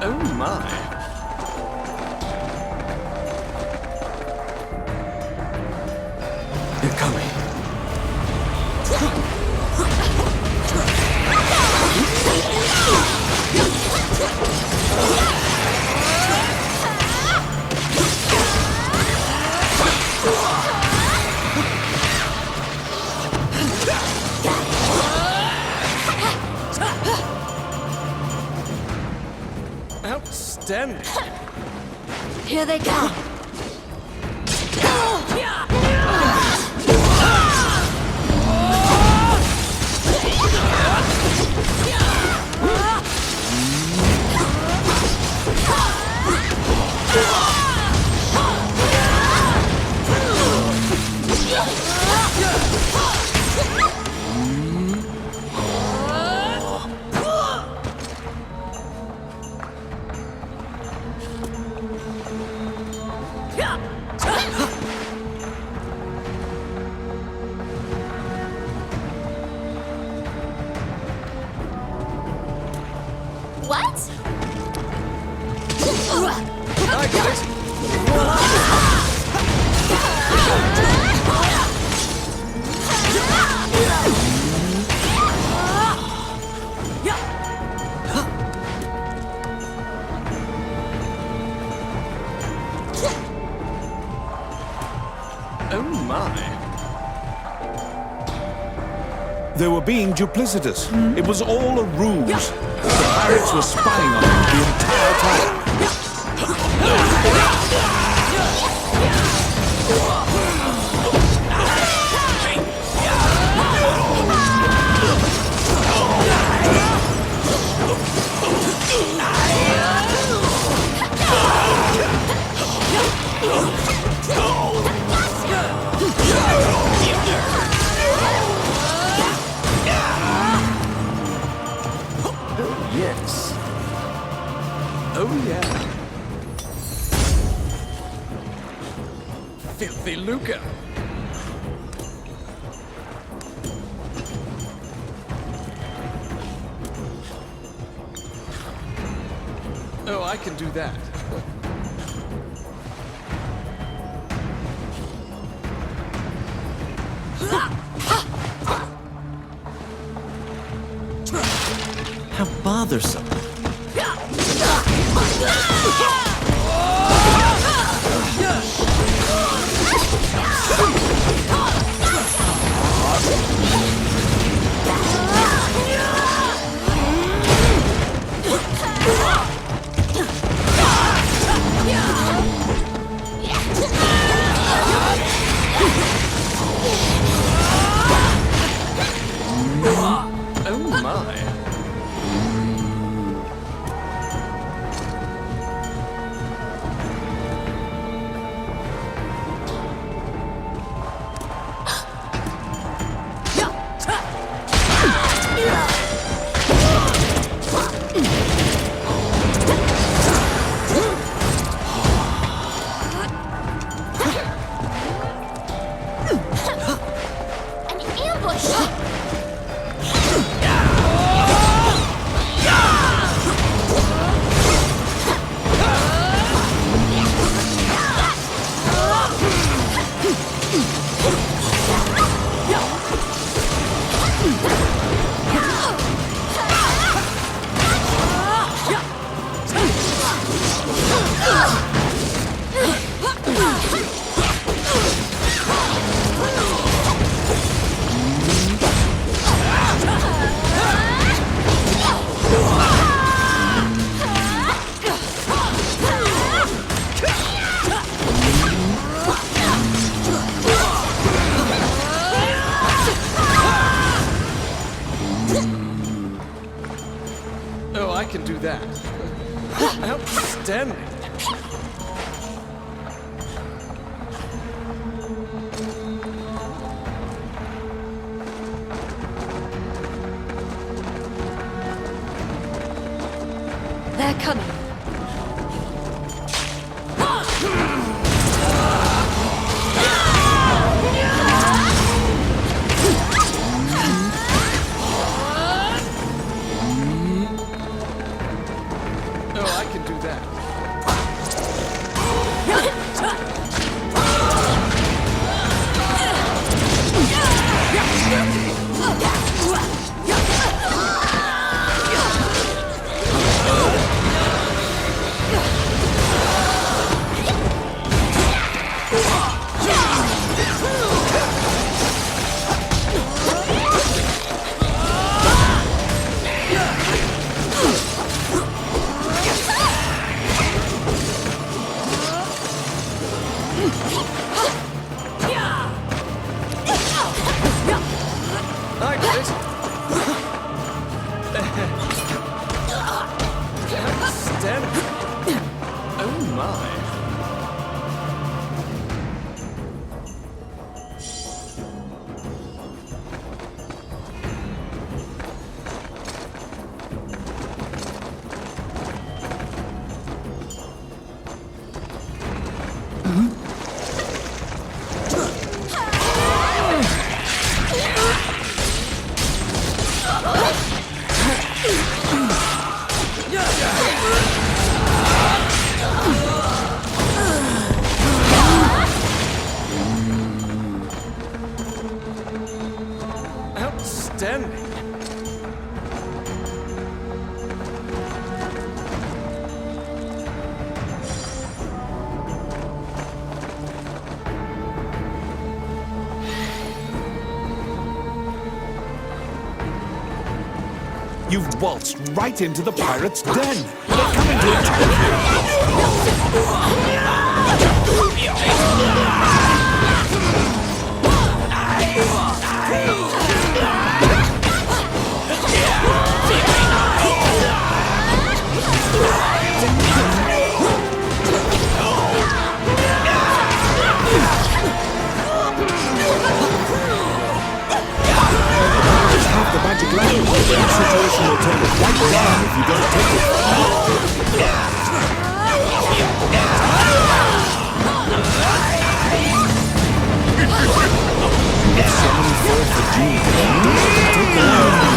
S2: Oh my.
S6: They're coming.
S2: Outstanding.
S8: Here they come.
S5: What?
S2: I get it. Oh my.
S1: They were being duplicitous. It was all a ruse. The pirates were spying on them the entire time.
S2: Yes. Oh yeah. Filthy lucre. Oh, I can do that.
S6: How bothersome.
S2: Oh my. can do that. Outstanding.
S8: They're coming.
S2: Oh, I can do that. I did it. Outstanding. Oh my. Outstanding.
S1: You've waltzed right into the pirate's den. They're coming to attack the magic lamp. The situation will turn right down if you don't take it. You've summoned forth the genie. Take the lamp.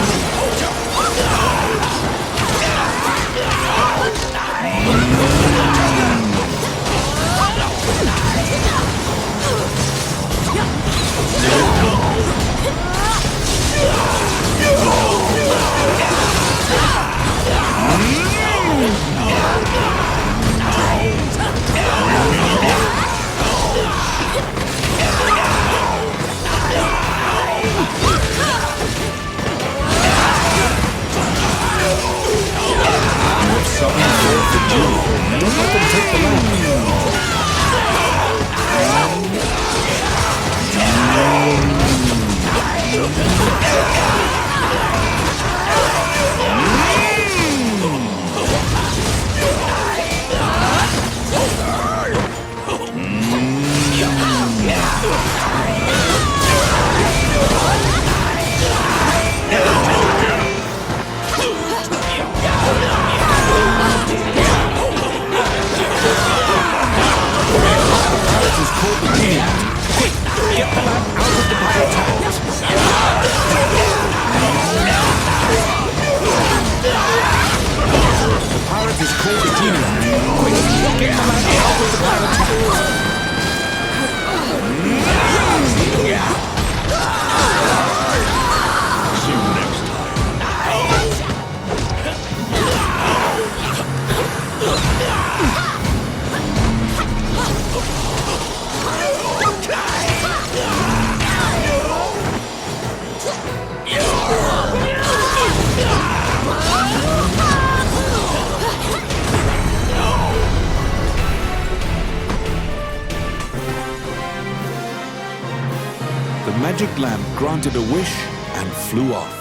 S1: magic lamp granted a wish and flew off.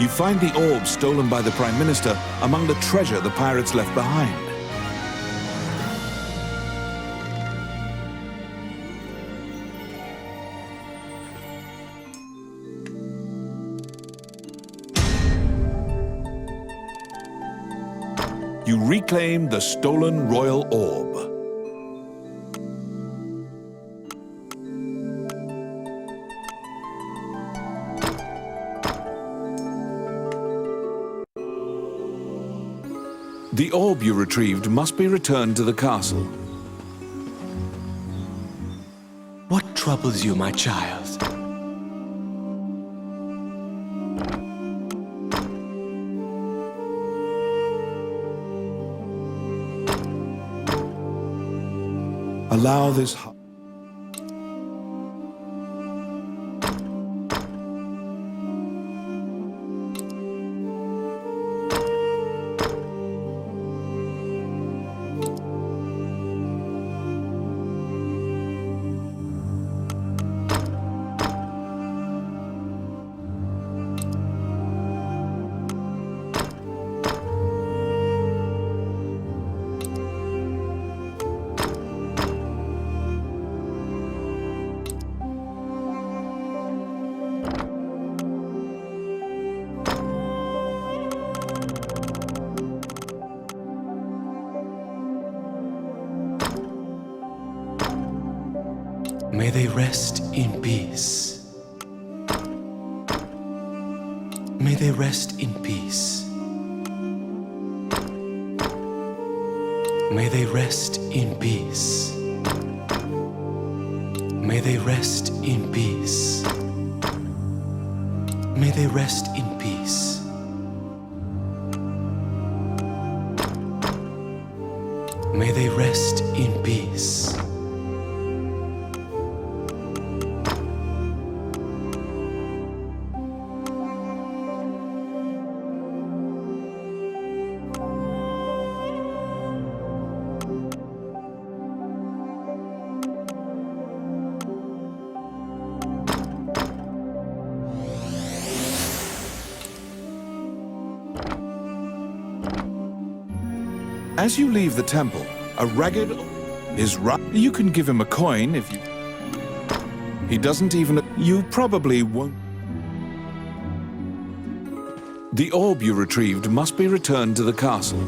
S1: You find the orb stolen by the Prime Minister among the treasure the pirates left behind. You reclaim the stolen royal orb. The orb you retrieved must be returned to the castle.
S6: What troubles you, my child?
S1: Allow this...
S6: May they rest in peace. May they rest in peace. May they rest in peace. May they rest in peace. May they rest in peace. May they rest in peace.
S1: As you leave the temple, a ragged is You can give him a coin if you... He doesn't even... You probably won't... The orb you retrieved must be returned to the castle.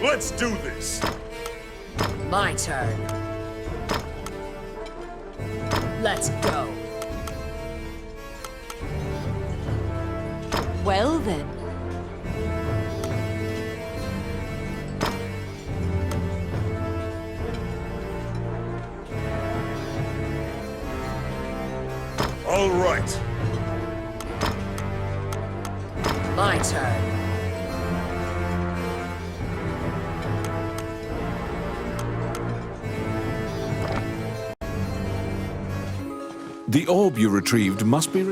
S7: Let's do this.
S9: My turn. Let's go.
S8: Well then.
S7: All right.
S9: My turn.
S1: The orb you retrieved must be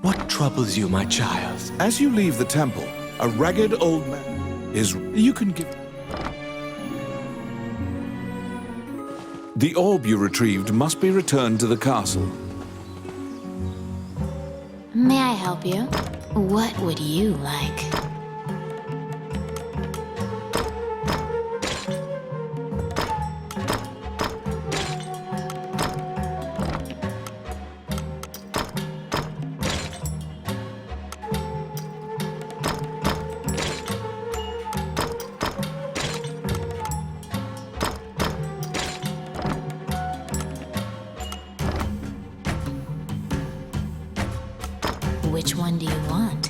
S6: What troubles you, my child?
S1: As you leave the temple, a ragged old man is... You can give... The orb you retrieved must be returned to the castle.
S4: May I help you? What would you like? Which one do you want?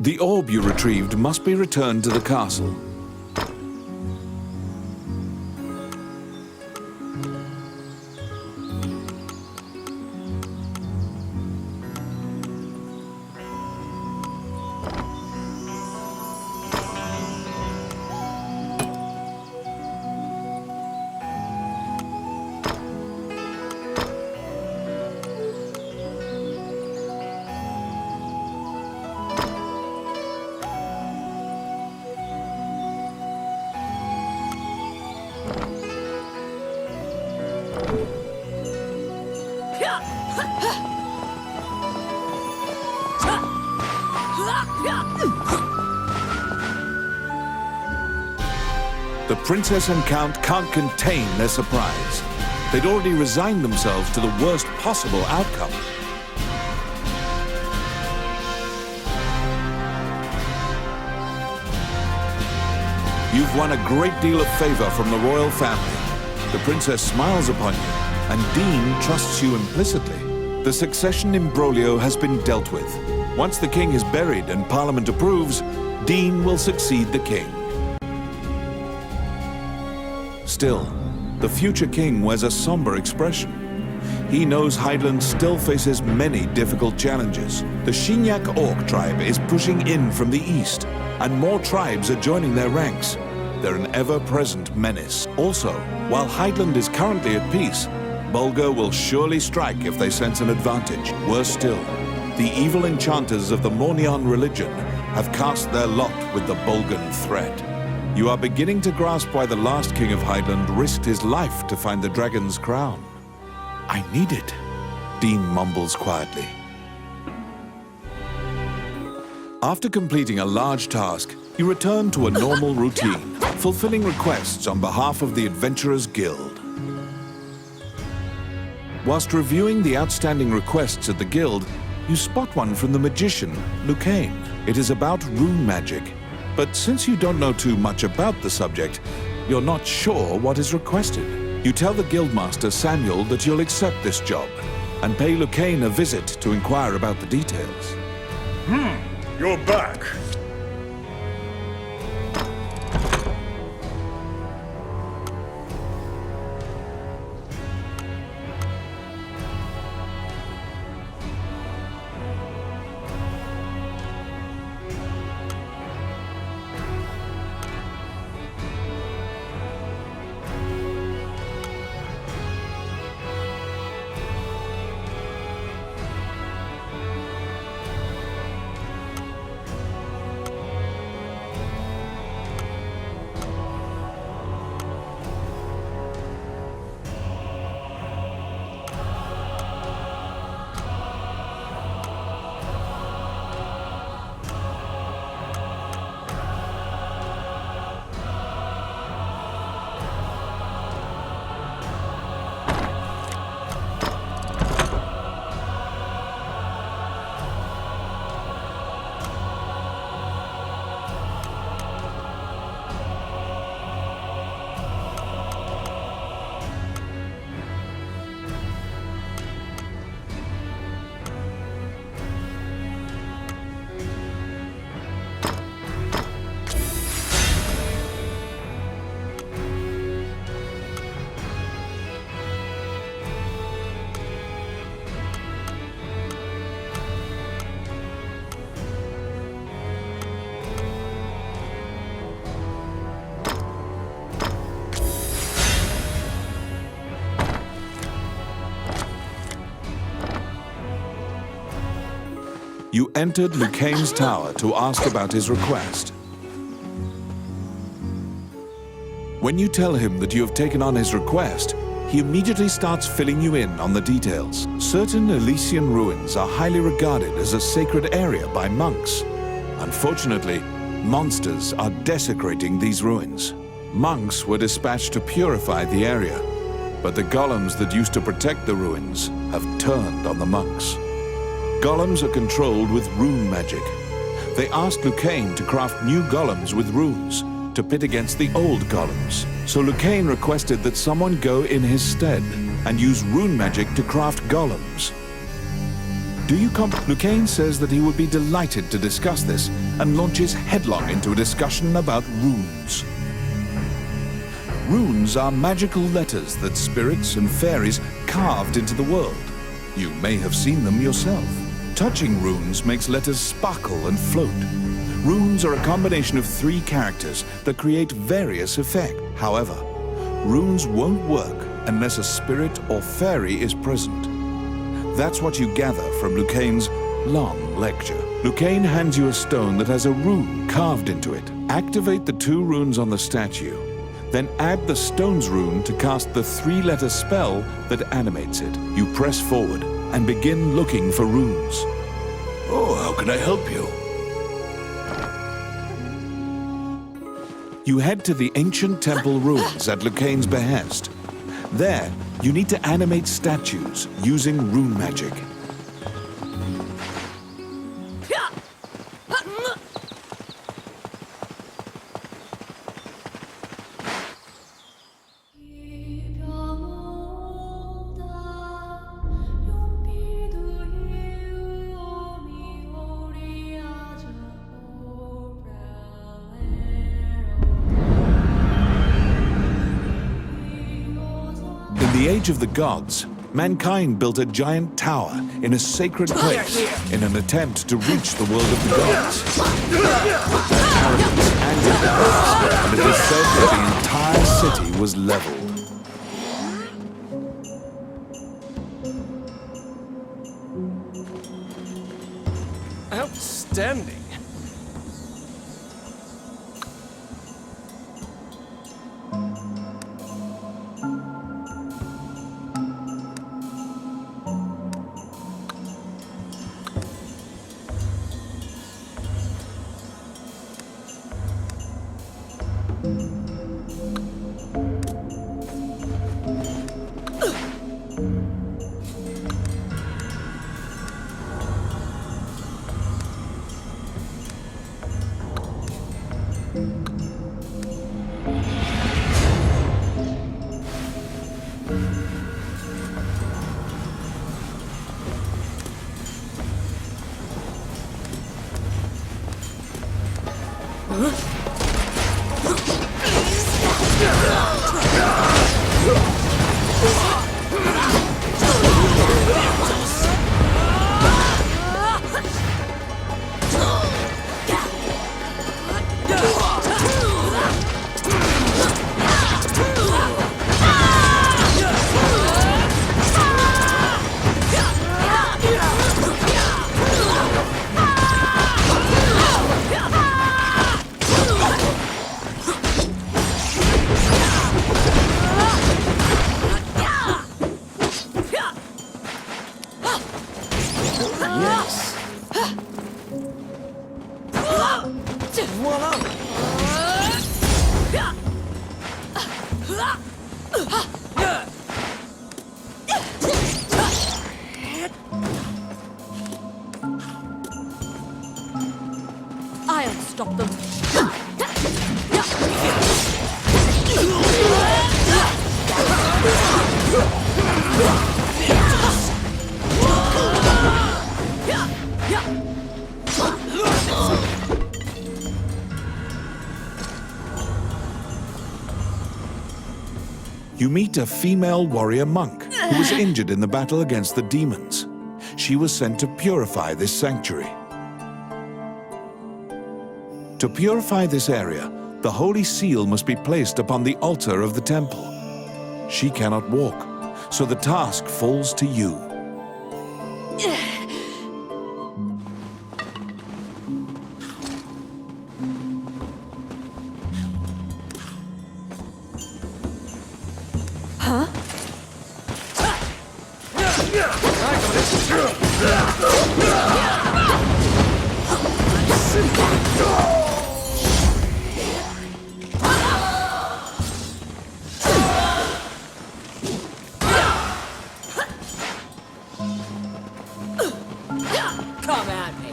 S1: The orb you retrieved must be returned to the castle. The princess and count can't contain their surprise. They'd already resigned themselves to the worst possible outcome. You've won a great deal of favor from the royal family. The princess smiles upon you, and Dean trusts you implicitly. The succession imbroglio has been dealt with. Once the king is buried and Parliament approves, Dean will succeed the king. Still, the future king wears a somber expression. He knows Highland still faces many difficult challenges. The Shinyak Orc tribe is pushing in from the east, and more tribes are joining their ranks. They're an ever-present menace. Also, while Highland is currently at peace, Bulgar will surely strike if they sense an advantage. Worse still, the evil enchanters of the Mornion religion have cast their lot with the Bulgan threat. You are beginning to grasp why the last king of Highland risked his life to find the dragon's crown. I need it, Dean mumbles quietly. After completing a large task, you return to a normal routine, fulfilling requests on behalf of the Adventurers Guild. Whilst reviewing the outstanding requests at the guild, you spot one from the magician, Lucane. It is about rune magic. But since you don't know too much about the subject, you're not sure what is requested. You tell the guildmaster Samuel that you'll accept this job and pay Lucane a visit to inquire about the details.
S7: You're back.
S1: You entered Lucane's tower to ask about his request. When you tell him that you have taken on his request, he immediately starts filling you in on the details. Certain Elysian ruins are highly regarded as a sacred area by monks. Unfortunately, monsters are desecrating these ruins. Monks were dispatched to purify the area, but the golems that used to protect the ruins have turned on the monks. Golems are controlled with rune magic. They asked Lucane to craft new golems with runes to pit against the old golems. So Lucane requested that someone go in his stead and use rune magic to craft golems. Lucane says that he would be delighted to discuss this and launches headlong into a discussion about runes. Runes are magical letters that spirits and fairies carved into the world. You may have seen them yourself. Touching runes makes letters sparkle and float. Runes are a combination of 3 characters that create various effects. However, runes won't work unless a spirit or fairy is present. That's what you gather from Lucane's long lecture. Lucane hands you a stone that has a rune carved into it. Activate the 2 runes on the statue, then add the stone's rune to cast the 3-letter spell that animates it. You press forward and begin looking for runes.
S3: Oh, how can I help you?
S1: You head to the ancient temple ruins at Lucane's behest. There, you need to animate statues using rune magic. In the Age of the Gods, mankind built a giant tower in a sacred place in an attempt to reach the world of the gods. Arrogance angered the gods, and it is said that the entire city was leveled.
S2: Outstanding.
S8: I'll stop them.
S1: You meet a female warrior monk who was injured in the battle against the demons. She was sent to purify this sanctuary. To purify this area, the holy seal must be placed upon the altar of the temple. She cannot walk, so the task falls to you.
S9: Come at me.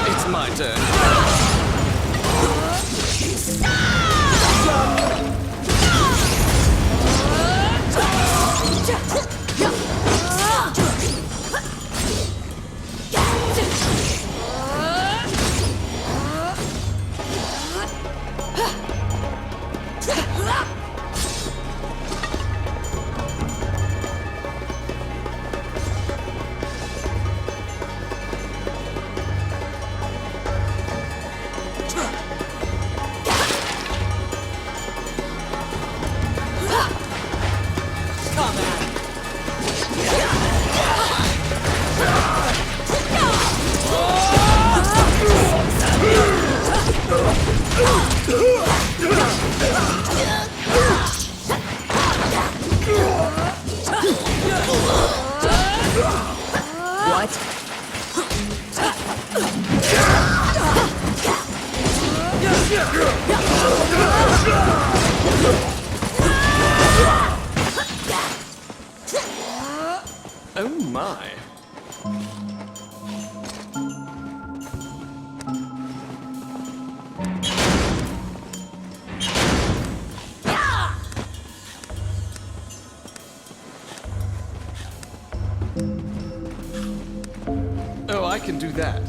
S2: It's my turn.
S9: What?
S2: Oh my. Oh, I can do that.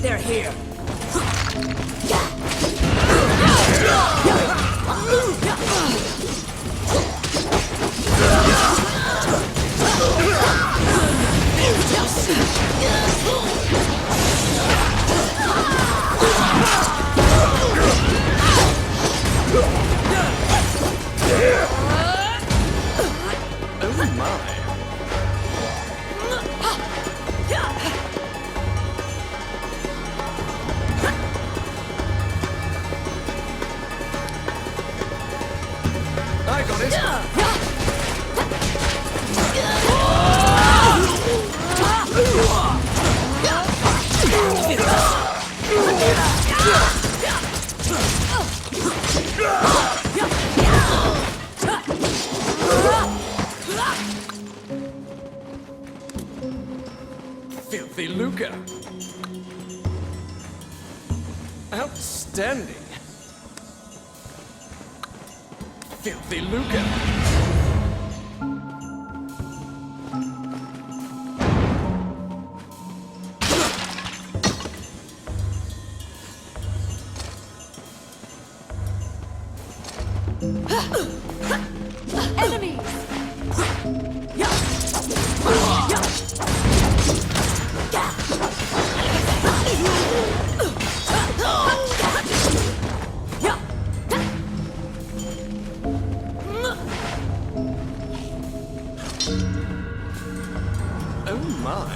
S9: They're here.
S2: Oh my. I got it. Filthy lucre. Outstanding. Filthy lucre.
S8: Enemies!
S2: Oh my.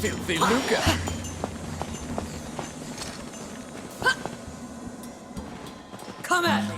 S2: Filthy lucre.
S9: Come at me.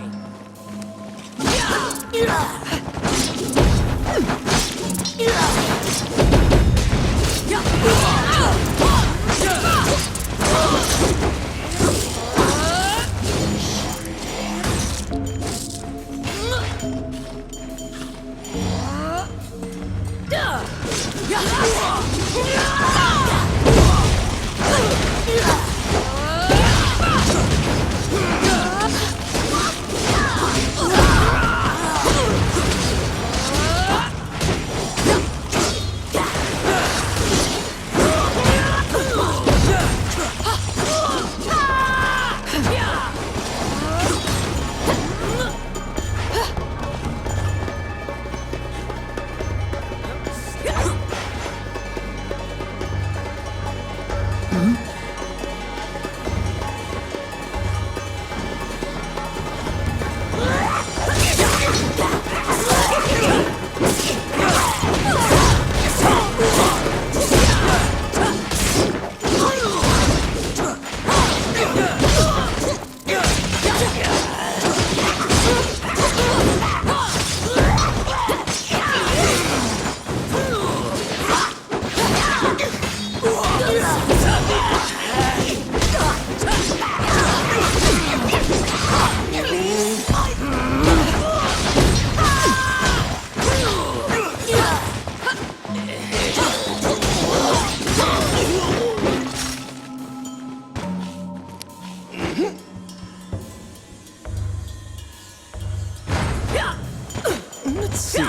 S2: Let's see.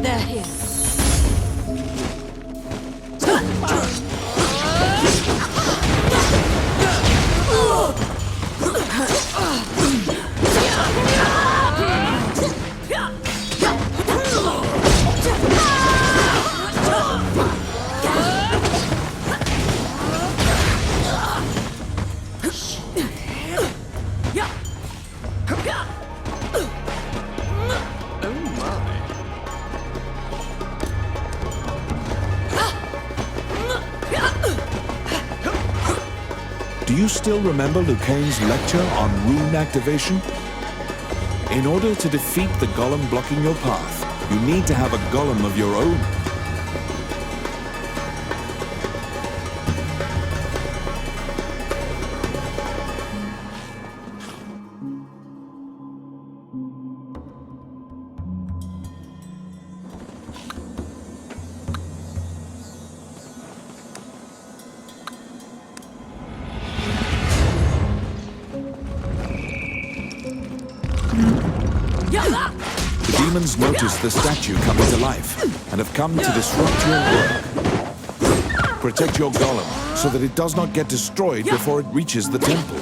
S8: They're here.
S1: Do you still remember Lucane's lecture on rune activation? In order to defeat the golem blocking your path, you need to have a golem of your own. The demons notice the statue coming to life and have come to disrupt your work. Protect your golem so that it does not get destroyed before it reaches the temple.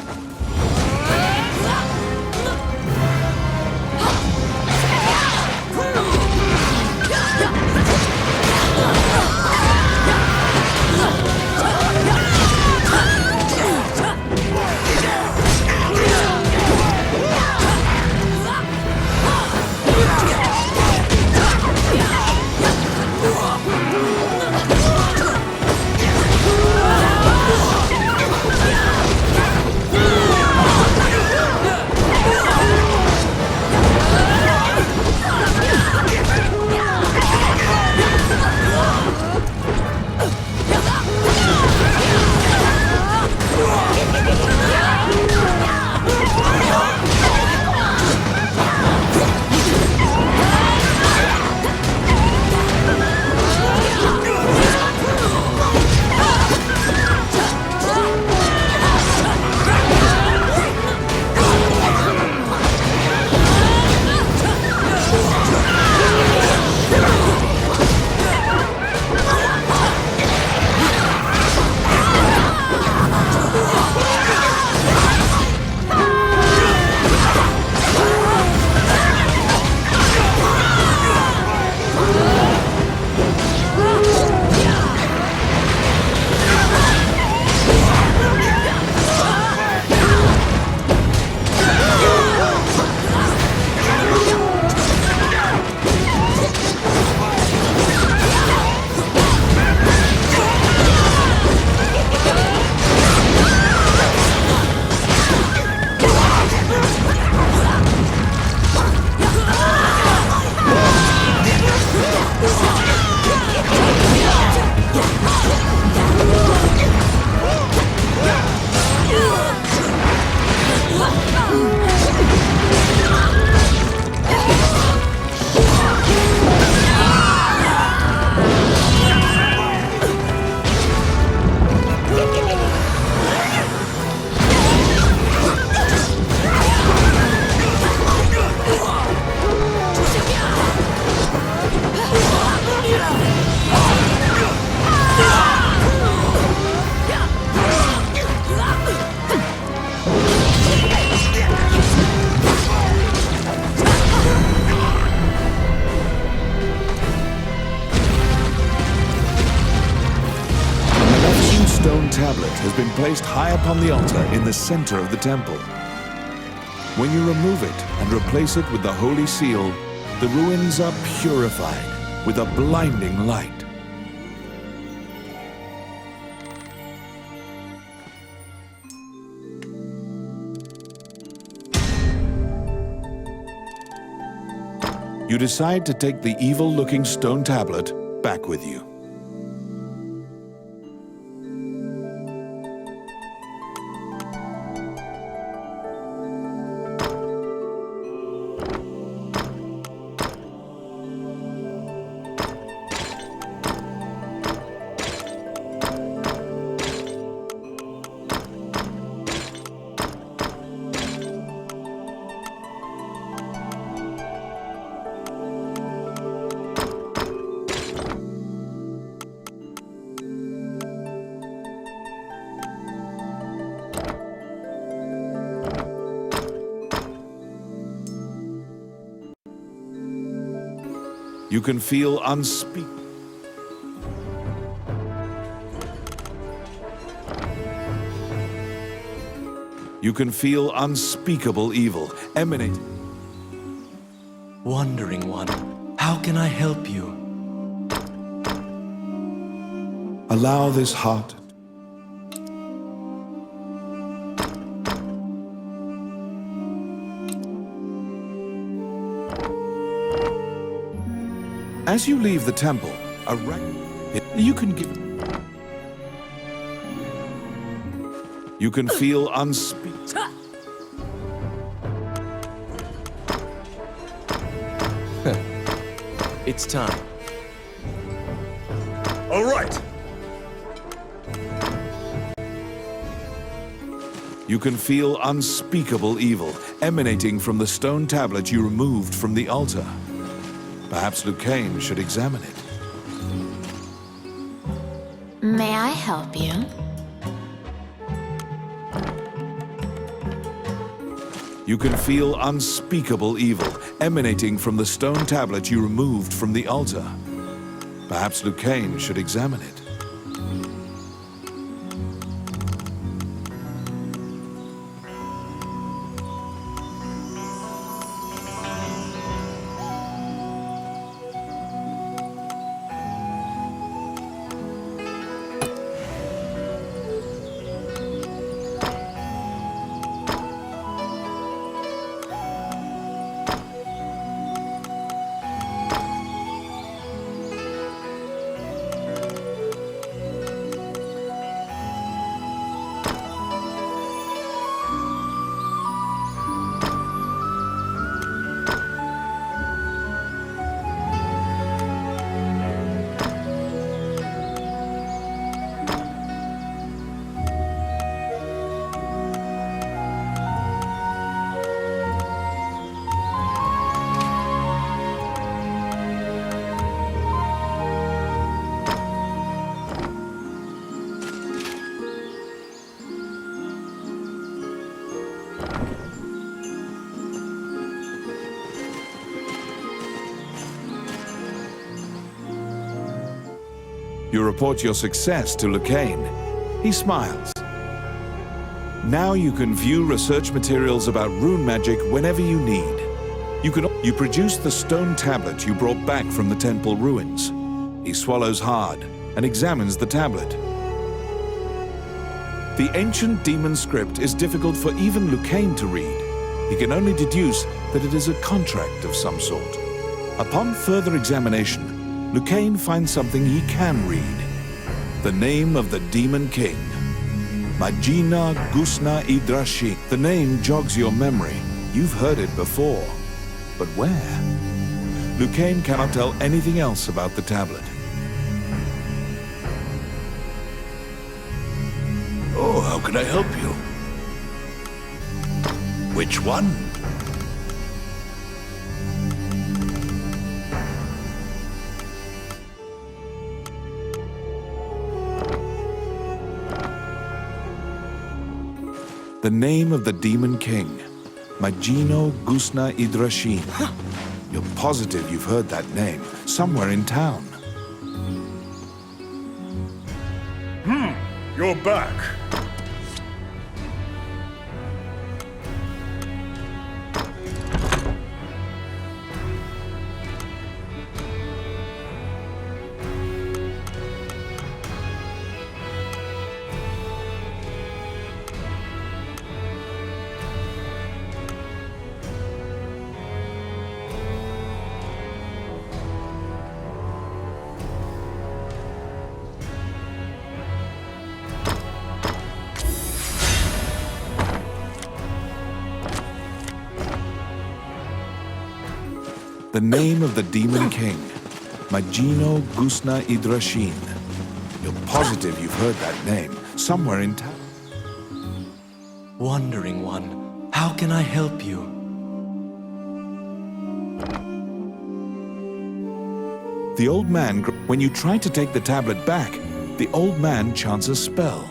S1: Tablet has been placed high upon the altar in the center of the temple. When you remove it and replace it with the Holy Seal, the ruins are purified with a blinding light. You decide to take the evil-looking stone tablet back with you. You can feel unspeakable. You can feel unspeakable evil emanate.
S6: Wandering one, how can I help you?
S1: Allow this heart. As you leave the temple, you can give. You can feel unspeakable.
S6: It's time.
S7: All right.
S1: You can feel unspeakable evil emanating from the stone tablet you removed from the altar. Perhaps Lucane should examine it.
S4: May I help you?
S1: You can feel unspeakable evil emanating from the stone tablet you removed from the altar. Perhaps Lucane should examine it. You report your success to Lucane. He smiles. Now you can view research materials about rune magic whenever you need. You produce the stone tablet you brought back from the temple ruins. He swallows hard and examines the tablet. The ancient demon script is difficult for even Lucane to read. He can only deduce that it is a contract of some sort. Upon further examination, Lucane finds something he can read. The name of the Demon King. Magina Gusna Idrashi. The name jogs your memory. You've heard it before. But where? Lucane cannot tell anything else about the tablet.
S3: Oh, how can I help you? Which one?
S1: The name of the Demon King. Magino Gusna Idrashin. You're positive you've heard that name somewhere in town.
S7: You're back.
S1: The name of the Demon King. Magino Gusna Idrashin. You're positive you've heard that name somewhere in town.
S6: Wandering one, how can I help you?
S1: The old man, when you try to take the tablet back, the old man chants a spell.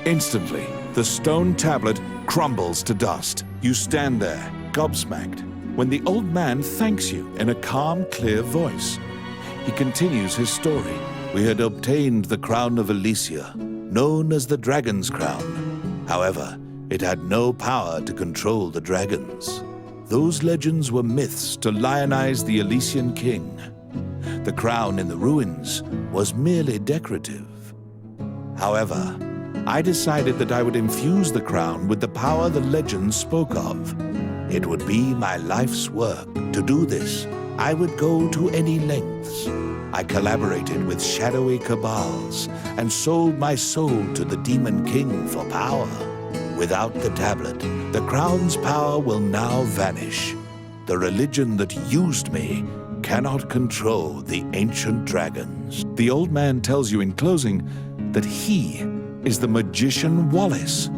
S1: Instantly, the stone tablet crumbles to dust. You stand there, gobsmacked. when the old man thanks you in a calm, clear voice. He continues his story. We had obtained the crown of Elysia, known as the Dragon's Crown. However, it had no power to control the dragons. Those legends were myths to lionize the Elysian king. The crown in the ruins was merely decorative. However, I decided that I would infuse the crown with the power the legends spoke of. It would be my life's work. To do this, I would go to any lengths. I collaborated with shadowy cabals and sold my soul to the Demon King for power. Without the tablet, the crown's power will now vanish. The religion that used me cannot control the ancient dragons. The old man tells you in closing that he is the magician Wallace.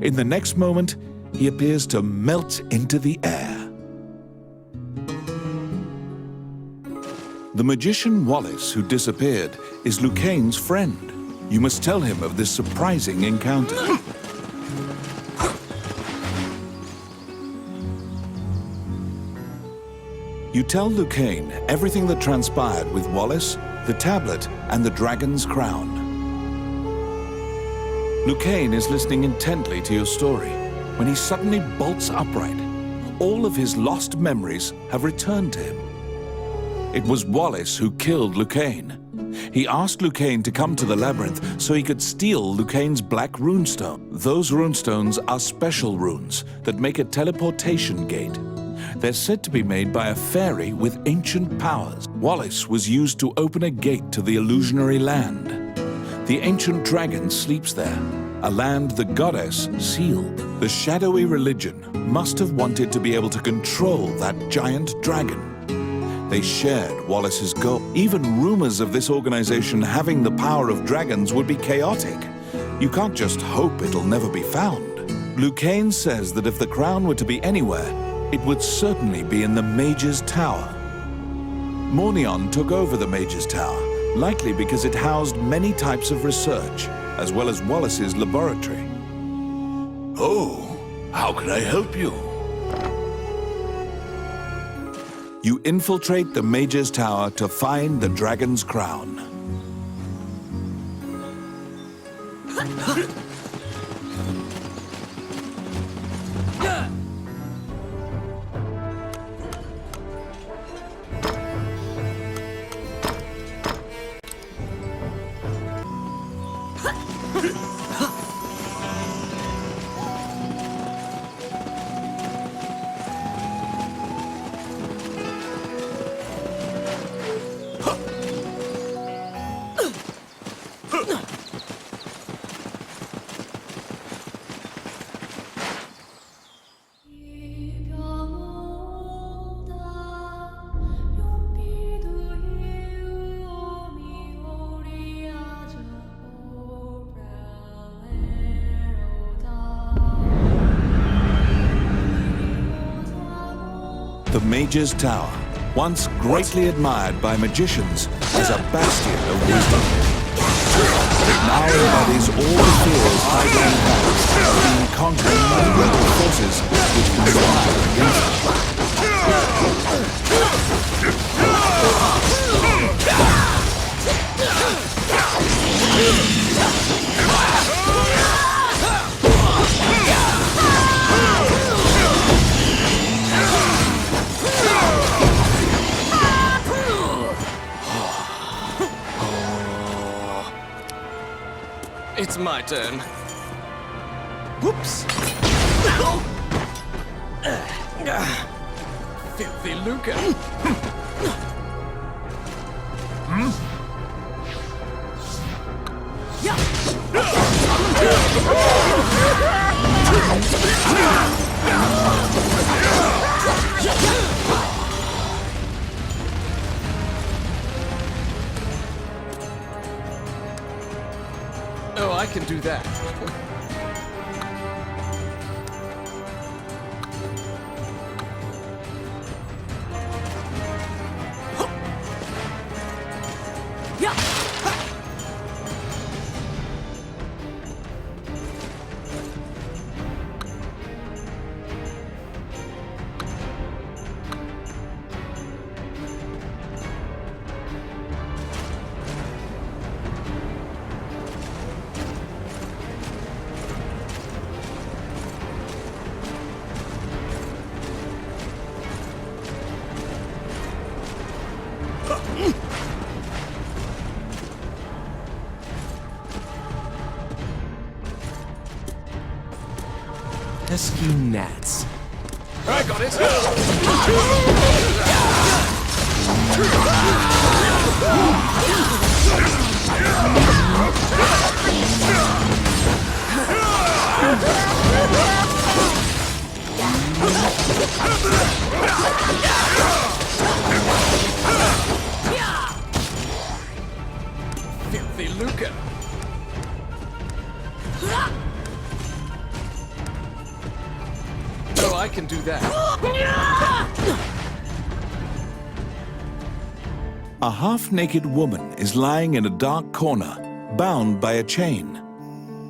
S1: In the next moment, he appears to melt into the air. The magician Wallace, who disappeared, is Lucane's friend. You must tell him of this surprising encounter. You tell Lucane everything that transpired with Wallace, the tablet, and the dragon's crown. Lucane is listening intently to your story when he suddenly bolts upright. All of his lost memories have returned to him. It was Wallace who killed Lucane. He asked Lucane to come to the labyrinth so he could steal Lucane's black runestone. Those runestones are special runes that make a teleportation gate. They're said to be made by a fairy with ancient powers. Wallace was used to open a gate to the illusionary land. The ancient dragon sleeps there, a land the goddess sealed. The shadowy religion must have wanted to be able to control that giant dragon. They shared Wallace's goal. Even rumors of this organization having the power of dragons would be chaotic. You can't just hope it'll never be found. Lucane says that if the crown were to be anywhere, it would certainly be in the Mage's Tower. Mornion took over the Mage's Tower, likely because it housed many types of research, as well as Wallace's laboratory.
S3: Oh, how can I help you?
S1: You infiltrate the Mage's Tower to find the dragon's crown. The Mage's Tower, once greatly admired by magicians as a bastion of wisdom. It now embodies all the fears hiding in past being conquered by the rebel forces which conspire against them.
S2: It's my turn. Whoops! Filthy lucre! Oh, I can do that.
S6: pesky gnats.
S2: I got it. Filthy lucre. Oh, I can do that.
S1: A half-naked woman is lying in a dark corner, bound by a chain.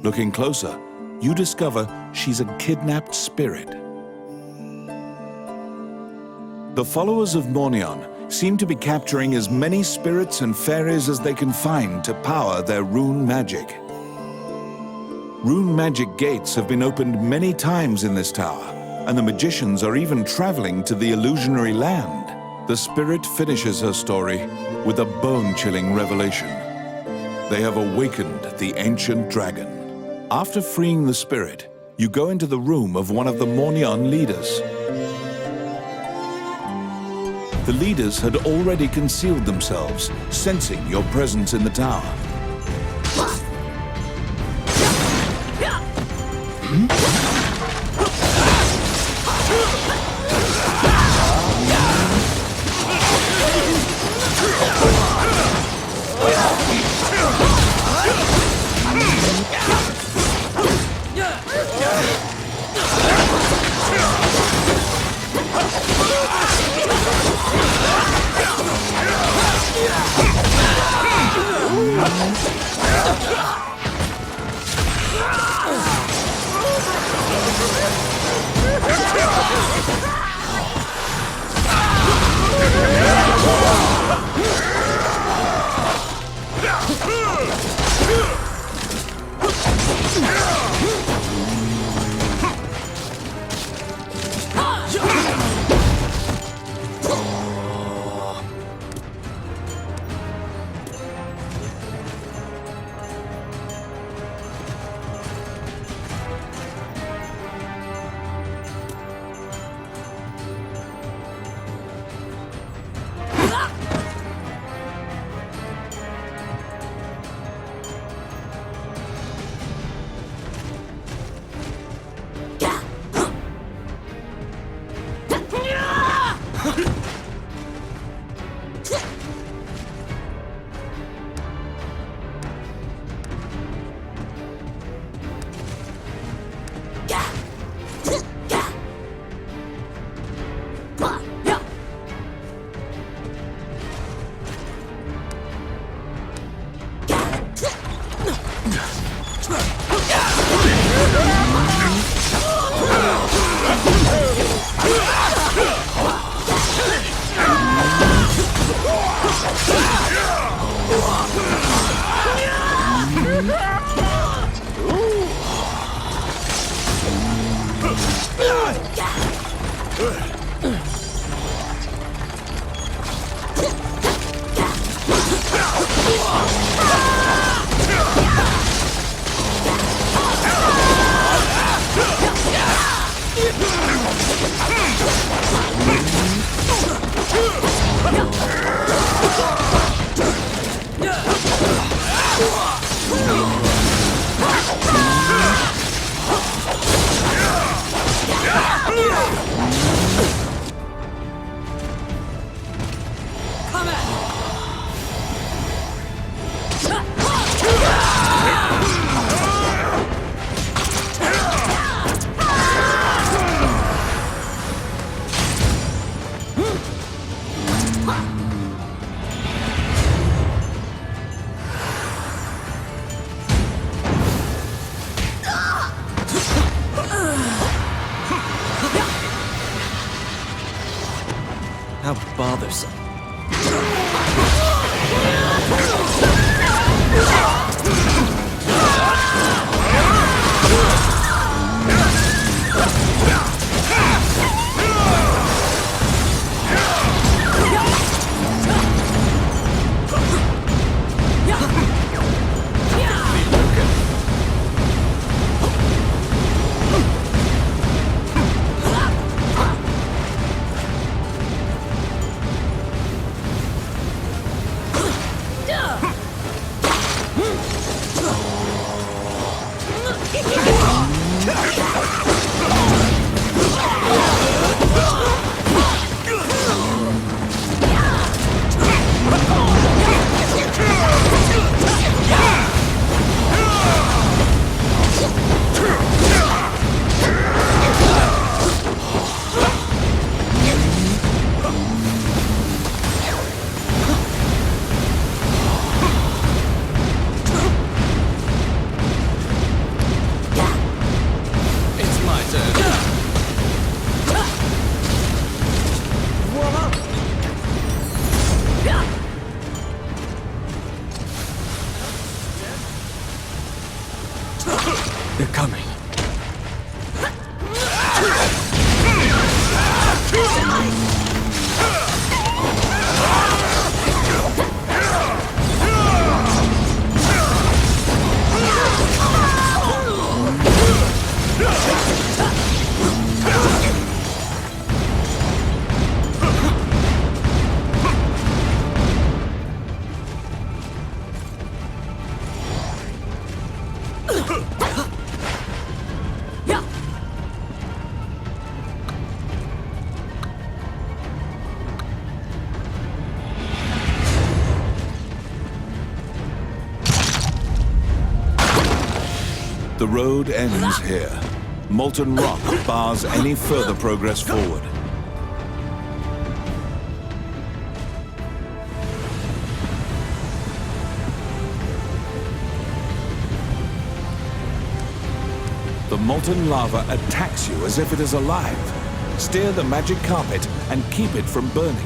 S1: Looking closer, you discover she's a kidnapped spirit. The followers of Mornion seem to be capturing as many spirits and fairies as they can find to power their rune magic. Rune magic gates have been opened many times in this tower, and the magicians are even traveling to the illusionary land. The spirit finishes her story with a bone-chilling revelation. They have awakened the ancient dragon. After freeing the spirit, you go into the room of one of the Mornion leaders. The leaders had already concealed themselves, sensing your presence in the tower.
S6: How bothersome.
S1: The road ends here. Molten rock bars any further progress forward. The molten lava attacks you as if it is alive. Steer the magic carpet and keep it from burning.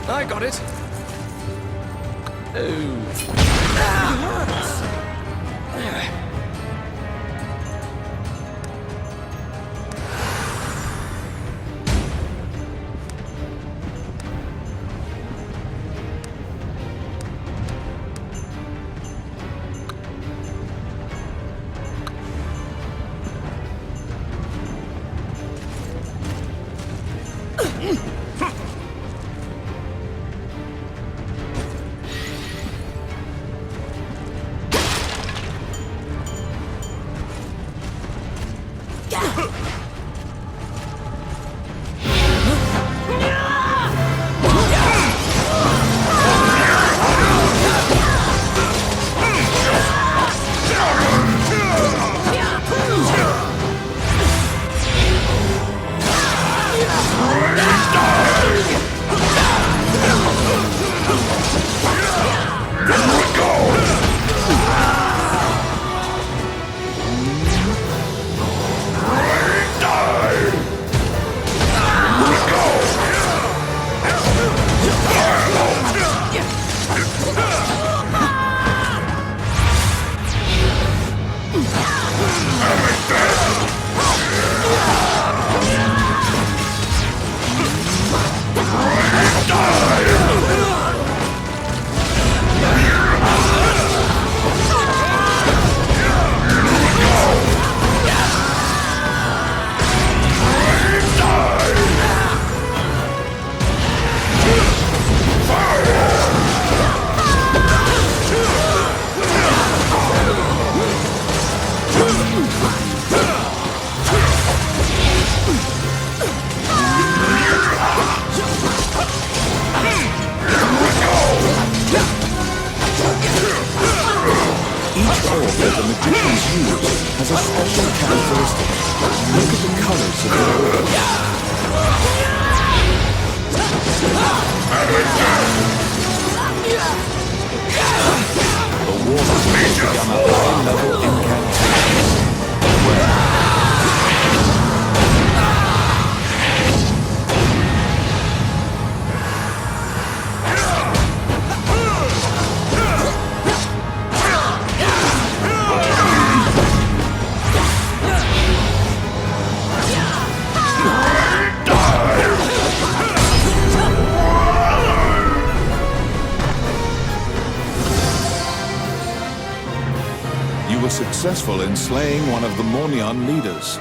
S2: I got it.
S1: has a special characteristic. Look at the colors of the orbs. The water has begun a high-level incantation. You were successful in slaying one of the Mornion leaders.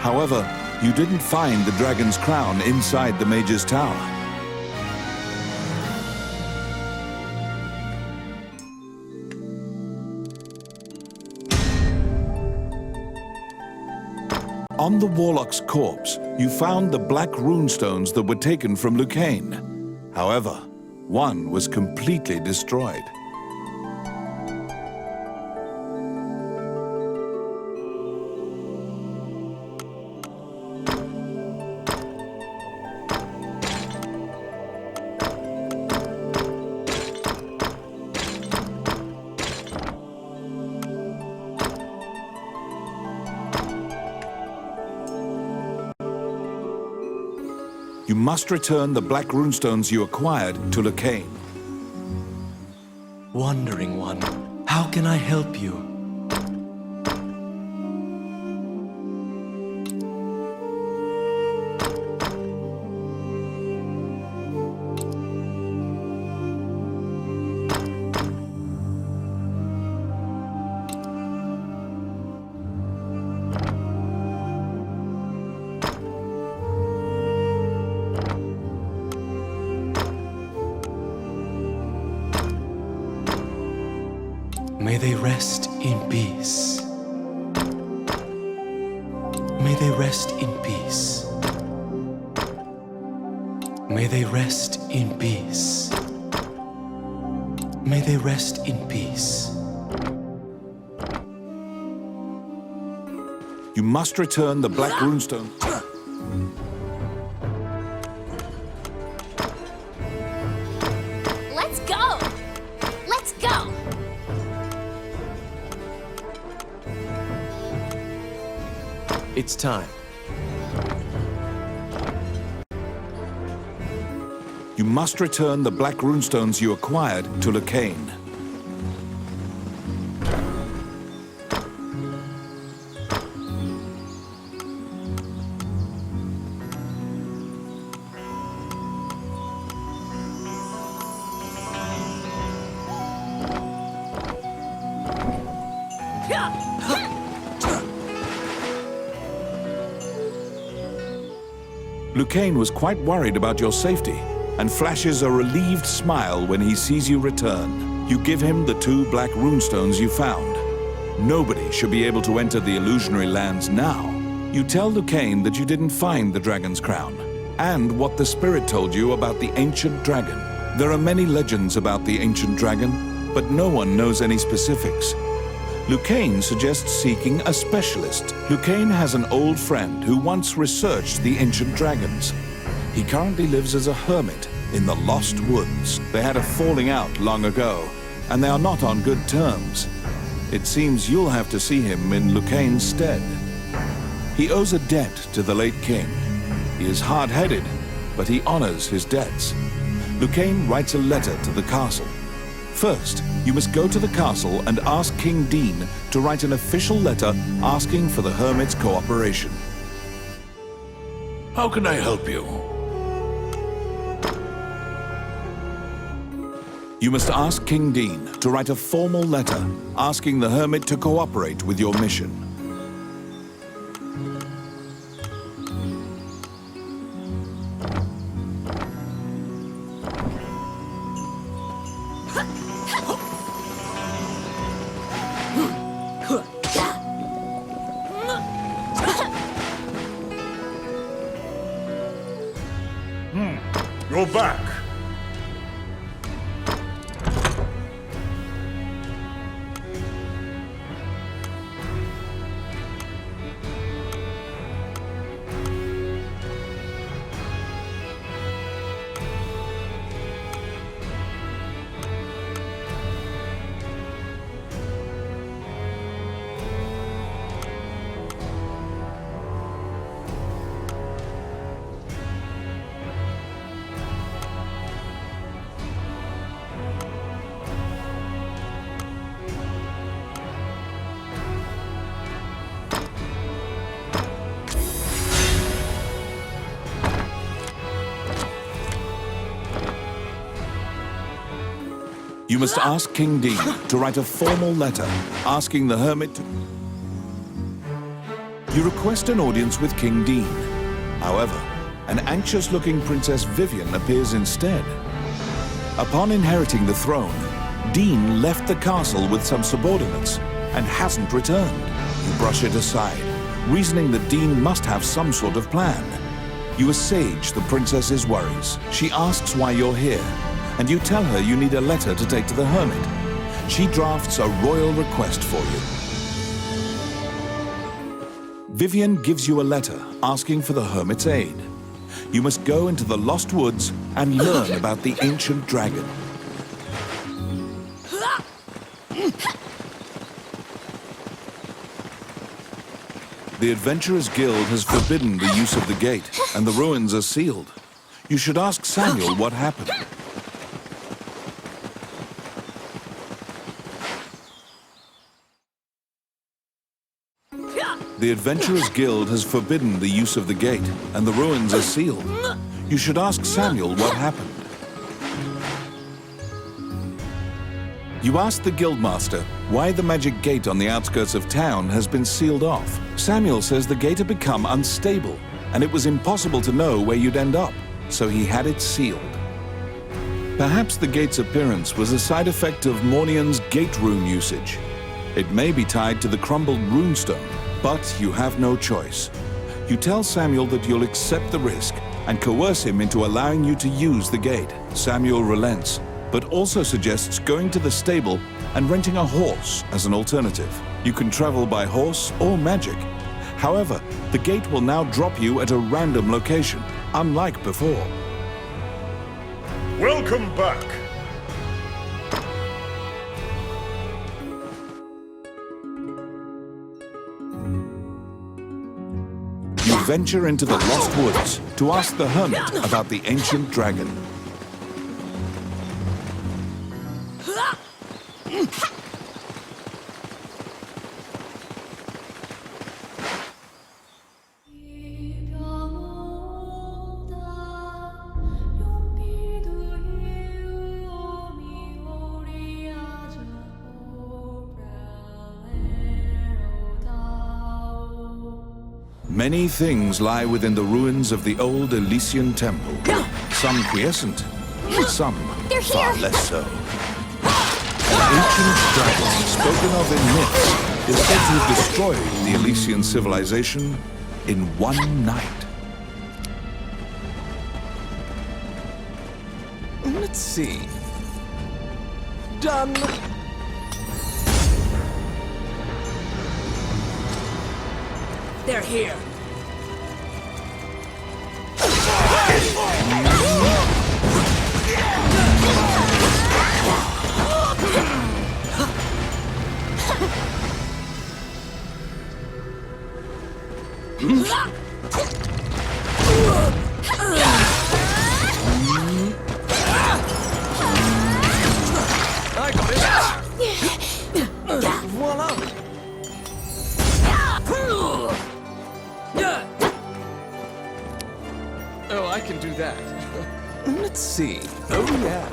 S1: However, you didn't find the dragon's crown inside the Mage's Tower. On the Warlock's corpse, you found the black runestones that were taken from Lucane. However, one was completely destroyed. You must return the black runestones you acquired to Lucane.
S6: Wandering One, how can I help you? May they rest in peace. May they rest in peace. May they rest in peace. May they rest in peace.
S1: You must return the black runestone.
S5: Let's go! Let's go!
S6: It's time.
S1: You must return the black runestones you acquired to Lucane. Lucane was quite worried about your safety and flashes a relieved smile when he sees you return. You give him the 2 black runestones you found. Nobody should be able to enter the illusionary lands now. You tell Lucane that you didn't find the dragon's crown and what the spirit told you about the ancient dragon. There are many legends about the ancient dragon, but no one knows any specifics. Lucane suggests seeking a specialist. Lucane has an old friend who once researched the ancient dragons. He currently lives as a hermit in the Lost Woods. They had a falling out long ago, and they are not on good terms. It seems you'll have to see him in Lucane's stead. He owes a debt to the late king. He is hard-headed, but he honors his debts. Lucane writes a letter to the castle. First, you must go to the castle and ask King Dean to write an official letter asking for the hermit's cooperation.
S3: How can I help you?
S1: You must ask King Dean to write a formal letter asking the hermit to cooperate with your mission.
S7: You're back.
S1: You must ask King Dean to write a formal letter asking the hermit to... You request an audience with King Dean. However, an anxious-looking Princess Vivian appears instead. Upon inheriting the throne, Dean left the castle with some subordinates and hasn't returned. You brush it aside, reasoning that Dean must have some sort of plan. You assuage the princess's worries. She asks why you're here, and you tell her you need a letter to take to the hermit. She drafts a royal request for you. Vivian gives you a letter asking for the hermit's aid. You must go into the Lost Woods and learn about the ancient dragon. The Adventurers Guild has forbidden the use of the gate, and the ruins are sealed. You should ask Samuel what happened. The Adventurers Guild has forbidden the use of the gate, and the ruins are sealed. You should ask Samuel what happened. You ask the Guildmaster why the magic gate on the outskirts of town has been sealed off. Samuel says the gate had become unstable, and it was impossible to know where you'd end up, so he had it sealed. Perhaps the gate's appearance was a side effect of Mornian's gate rune usage. It may be tied to the crumbled runestone, but you have no choice. You tell Samuel that you'll accept the risk and coerce him into allowing you to use the gate. Samuel relents, but also suggests going to the stable and renting a horse as an alternative. You can travel by horse or magic. However, the gate will now drop you at a random location, unlike before.
S7: Welcome back.
S1: You venture into the Lost Woods to ask the hermit about the ancient dragon. Many things lie within the ruins of the old Elysian temple. Some quiescent, some far less so. An ancient dragon spoken of in myths is said to have destroyed the Elysian civilization in one night.
S6: Let's see. Done.
S9: They're here.
S2: I got it!
S6: Voila!
S2: Oh, I can do that.
S6: Let's see. Oh, yeah.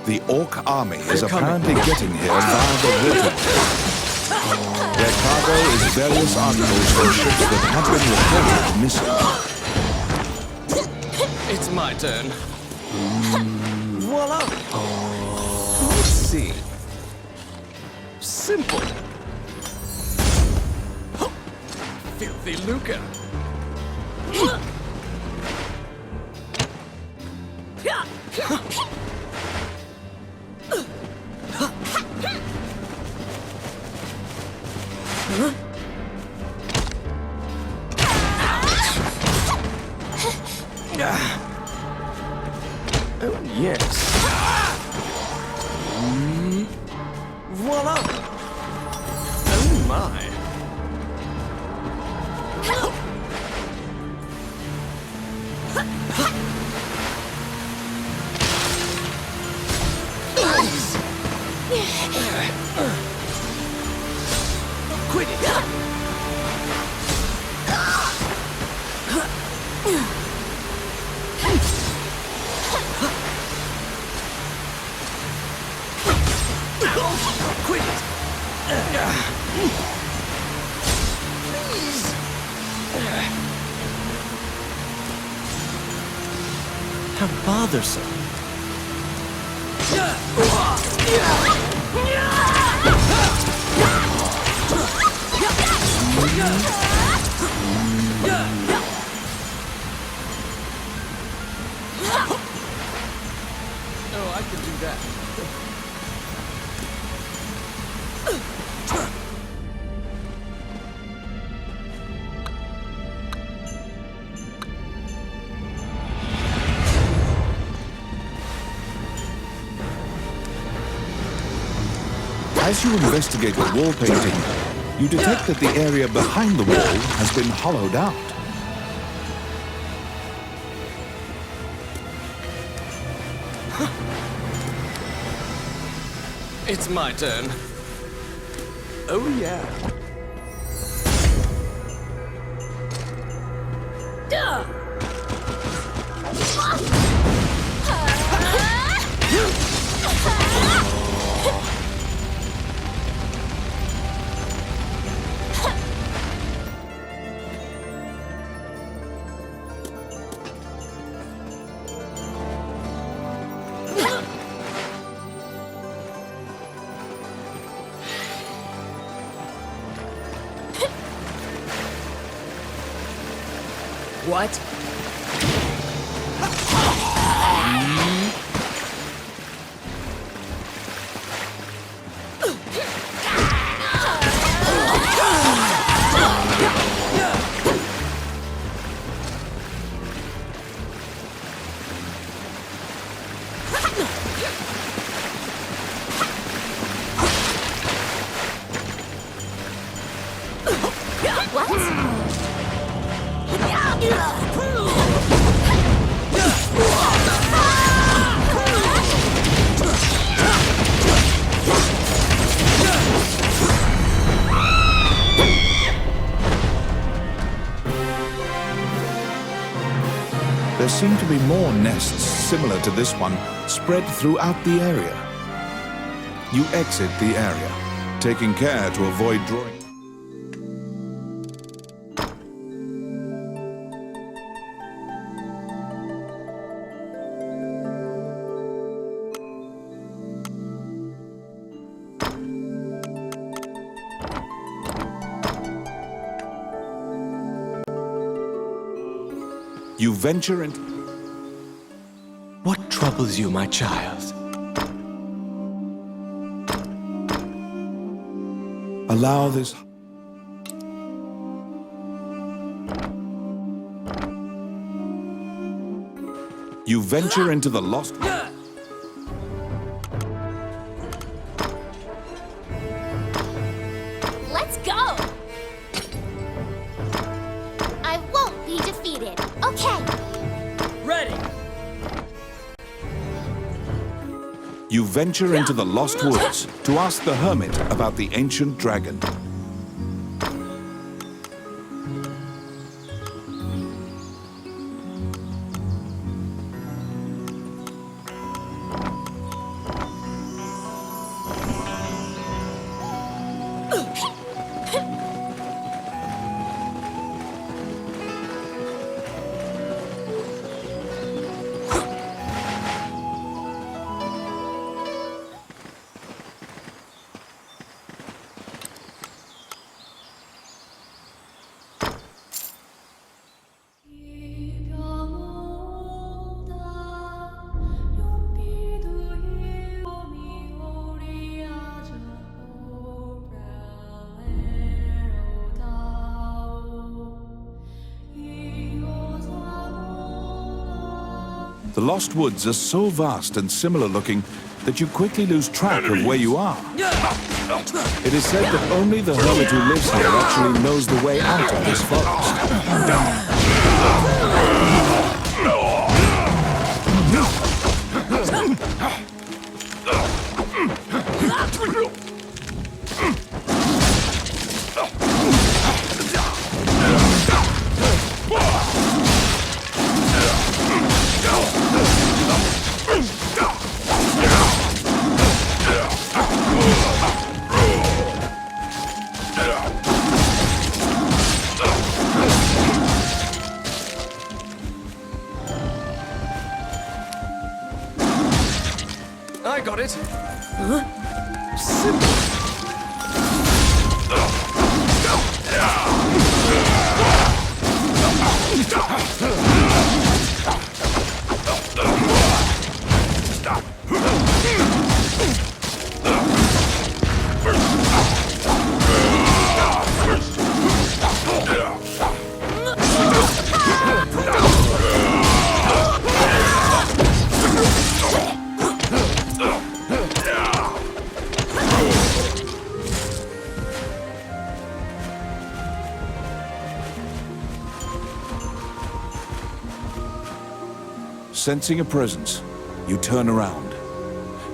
S1: The Orc army is apparently getting here via the waterway. Their cargo is various articles from ships that have been reported missing.
S2: It's my turn.
S6: Voila! Let's see. Simple.
S2: Filthy lucre.
S6: Oh, yes. Voila! Oh, my.
S2: Quit it! Quit it!
S6: Please! How bothersome.
S2: Oh, I can do that.
S1: As you investigate a wall painting, you detect that the area behind the wall has been hollowed out.
S2: It's my turn. Oh, yeah.
S9: What?
S1: There seem to be more nests similar to this one spread throughout the area. You exit the area, taking care to avoid drawing. You venture into...
S6: What troubles you, my child?
S1: Allow this... You venture into the lost...
S5: Let's go! I won't be defeated. Okay.
S9: Ready!
S1: You venture into the Lost Woods to ask the hermit about the ancient dragon. The Lost Woods are so vast and similar looking that you quickly lose track of where you are. It is said that only the hermit who lives here actually knows the way out of this forest.
S2: I got it.
S1: Sensing a presence, You turn around.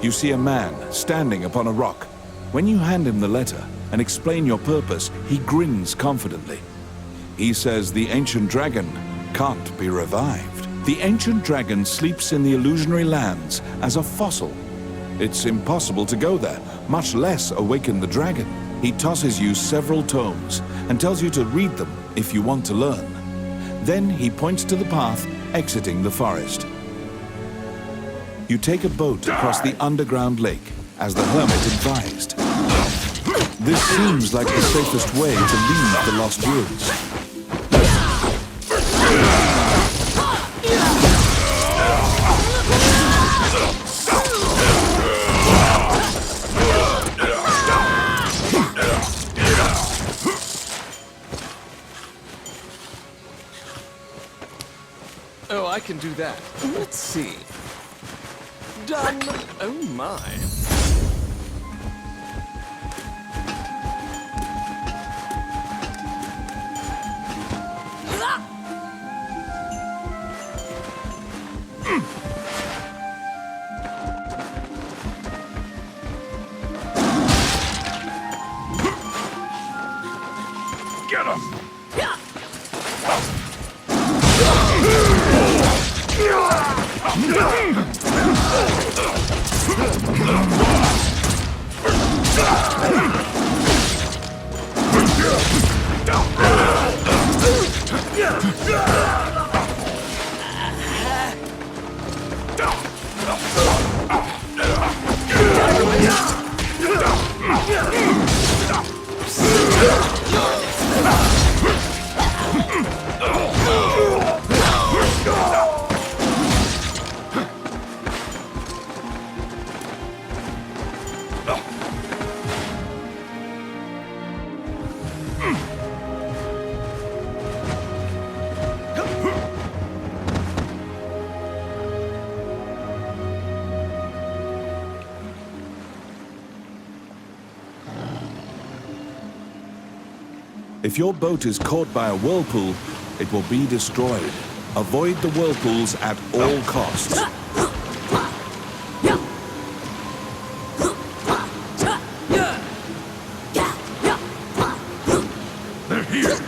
S1: You see a man standing upon a rock. When you hand him the letter and explain your purpose, he grins confidently. He says the ancient dragon can't be revived. The ancient dragon sleeps in the illusionary lands as a fossil. It's impossible to go there, much less awaken the dragon. He tosses you several tomes and tells you to read them if you want to learn. Then he points to the path exiting the forest. You take a boat across the underground lake, as the hermit advised. This seems like the safest way to leave the Lost Woods.
S2: Oh, I can do that. Let's see. Done. Oh my.
S7: Get him!
S1: If your boat is caught by a whirlpool, it will be destroyed. Avoid the whirlpools at all costs.
S7: They're here!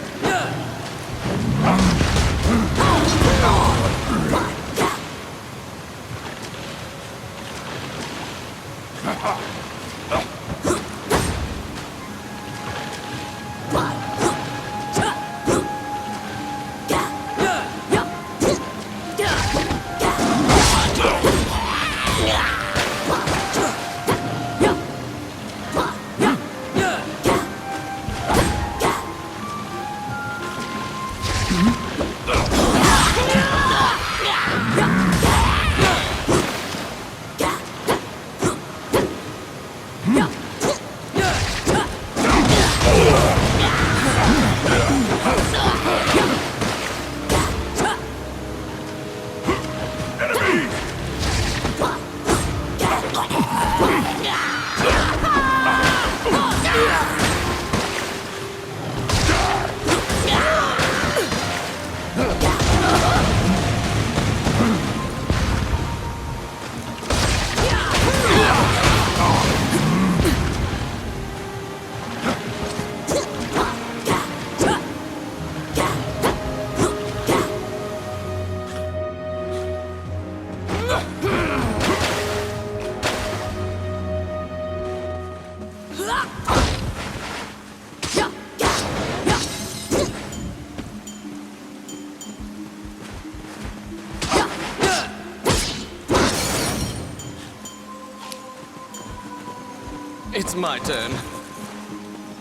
S2: It's my turn.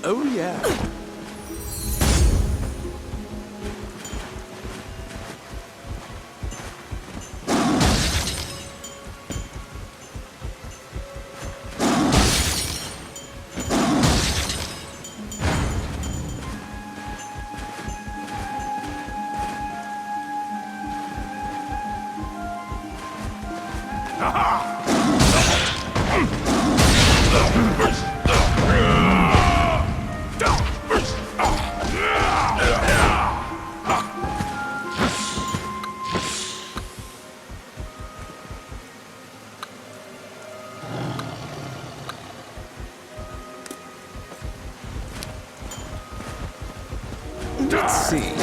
S2: Oh yeah. Let's see.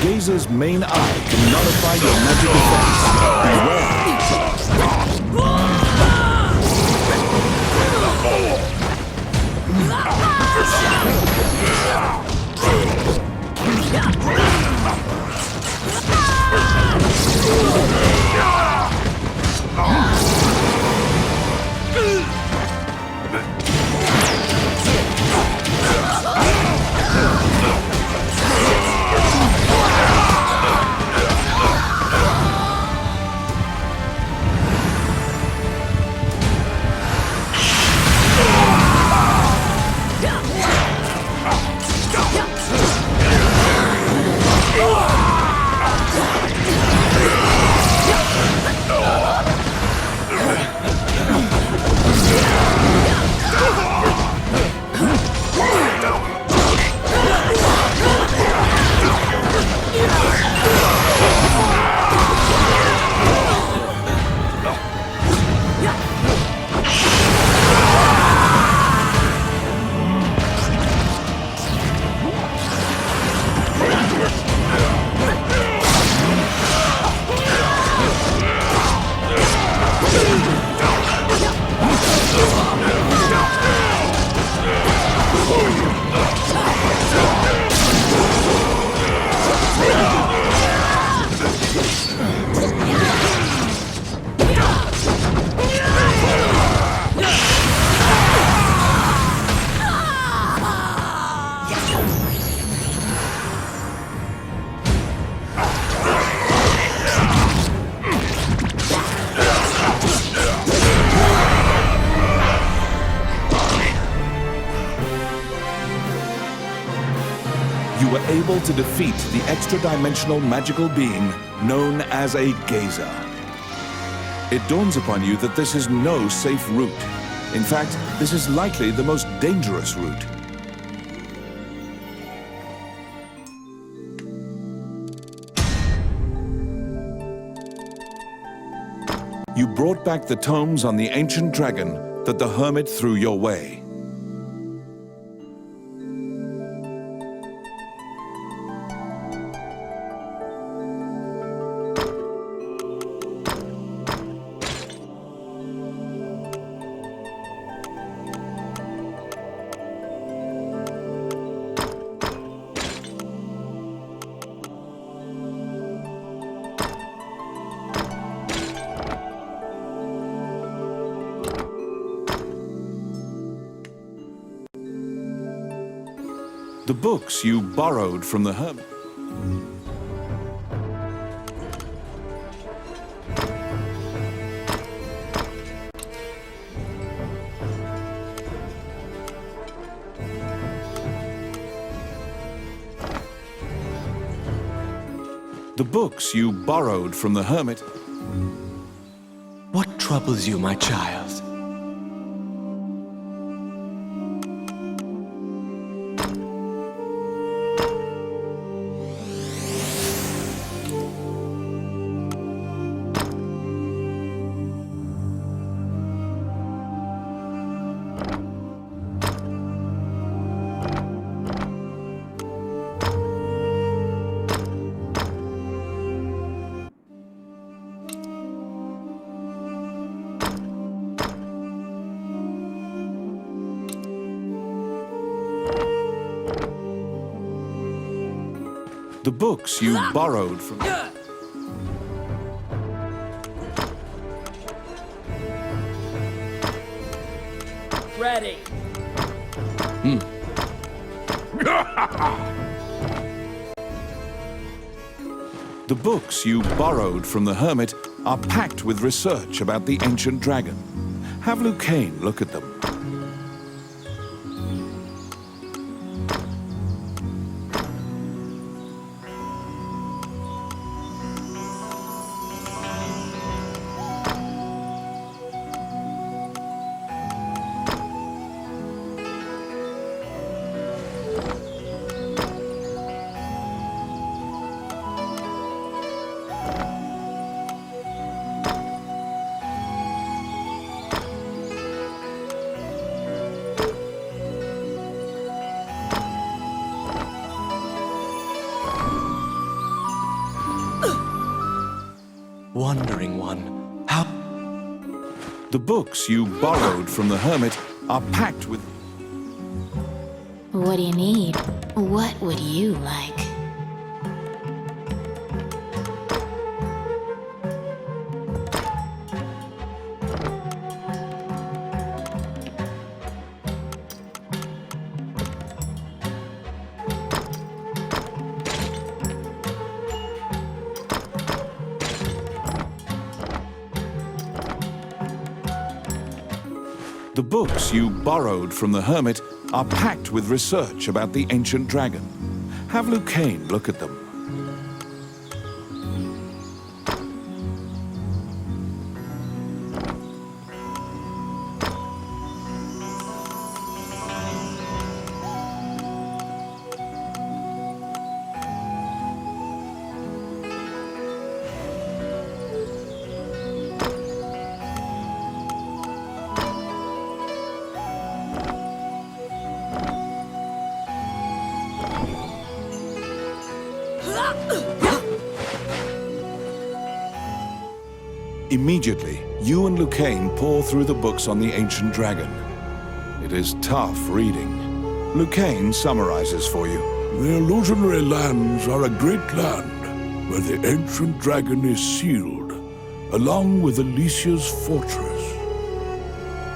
S1: Gazer's main eye can nullify your magic effects. Beware. You were able to defeat the extra-dimensional magical being known as a Gazer. It dawns upon you that this is no safe route. In fact, this is likely the most dangerous route. You brought back the tomes on the ancient dragon that the hermit threw your way. The books you borrowed from the hermit. The books you borrowed from the hermit.
S6: troubles you, my child?
S1: The books you borrowed from...
S9: Ready.
S1: The books you borrowed from the hermit are packed with research about the ancient dragon. Have Lucane look at them.
S6: Wandering one, how...
S1: The books you borrowed from the hermit are packed with...
S4: What do you need? What would you like?
S1: The books you borrowed from the hermit are packed with research about the ancient dragon. Have Lucane look at them. Immediately, you and Lucane pour through the books on the ancient dragon. It is tough reading. Lucane summarizes for you.
S7: The illusionary lands are a great land where the ancient dragon is sealed, along with Alicia's fortress.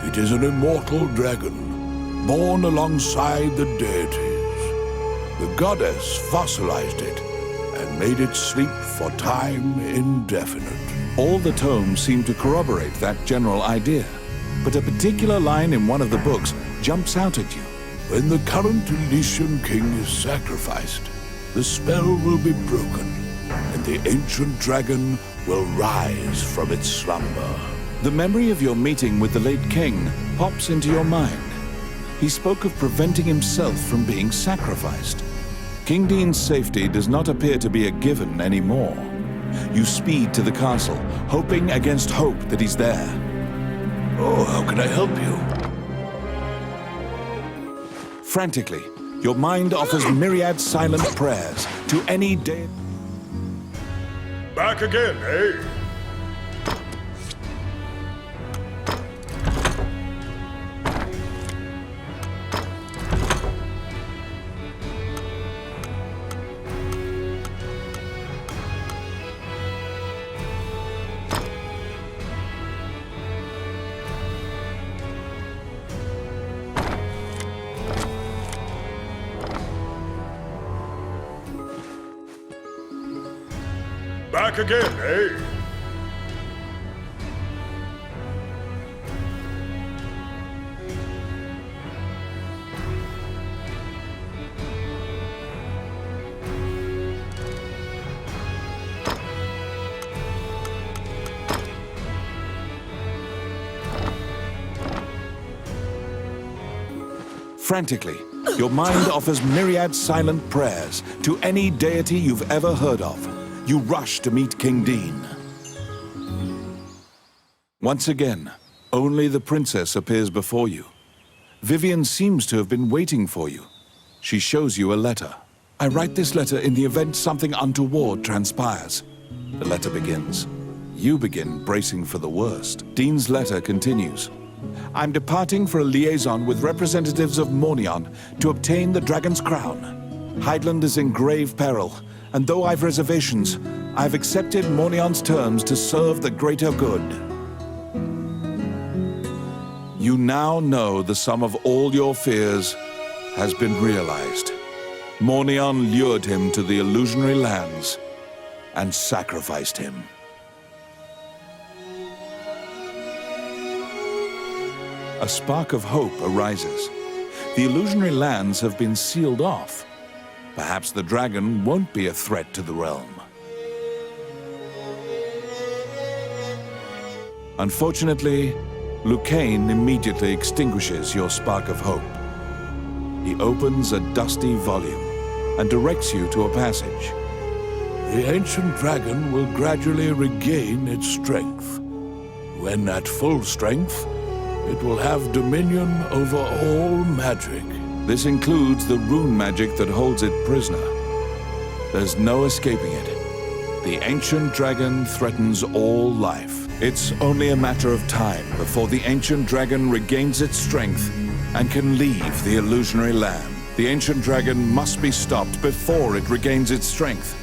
S7: It is an immortal dragon, born alongside the deities. The goddess fossilized it and made it sleep for time indefinite.
S1: All the tomes seem to corroborate that general idea, but a particular line in one of the books jumps out at you.
S7: When the current Elysian king is sacrificed, the spell will be broken, and the ancient dragon will rise from its slumber.
S1: The memory of your meeting with the late king pops into your mind. He spoke of preventing himself from being sacrificed. King Dean's safety does not appear to be a given anymore. You speed to the castle, hoping against hope that he's there.
S7: Oh, how can I help you?
S1: Frantically, your mind offers myriad silent prayers to any dead...
S7: Back again, eh? Back again, eh?
S1: Frantically, your mind offers myriad silent prayers to any deity you've ever heard of. You rush to meet King Dean. Once again, only the princess appears before you. Vivian seems to have been waiting for you. She shows you a letter. I write this letter in the event something untoward transpires. The letter begins. You begin bracing for the worst. Dean's letter continues. I'm departing for a liaison with representatives of Mornion to obtain the dragon's crown. Hydeland is in grave peril, and though I've reservations, I've accepted Mornion's terms to serve the greater good. You now know the sum of all your fears has been realized. Mornion lured him to the illusionary lands and sacrificed him. A spark of hope arises. The illusionary lands have been sealed off. Perhaps the dragon won't be a threat to the realm. Unfortunately, Lucane immediately extinguishes your spark of hope. He opens a dusty volume and directs you to a passage.
S7: The ancient dragon will gradually regain its strength. When at full strength, it will have dominion over all magic.
S1: This includes the rune magic that holds it prisoner. There's no escaping it. The ancient dragon threatens all life. It's only a matter of time before the ancient dragon regains its strength and can leave the illusionary land. The ancient dragon must be stopped before it regains its strength.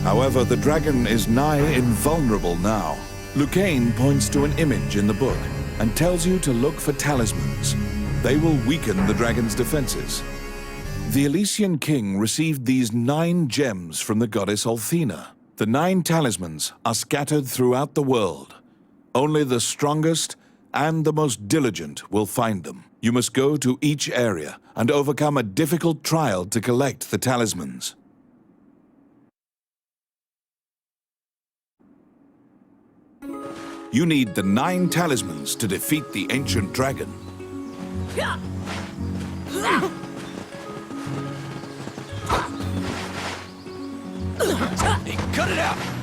S1: However, the dragon is nigh invulnerable now. Lucane points to an image in the book and tells you to look for talismans. They will weaken the dragon's defenses. The Elysian king received these 9 gems from the goddess Althena. The 9 talismans are scattered throughout the world. Only the strongest and the most diligent will find them. You must go to each area and overcome a difficult trial to collect the talismans. You need the 9 talismans to defeat the ancient dragon.
S2: Hey, cut it out!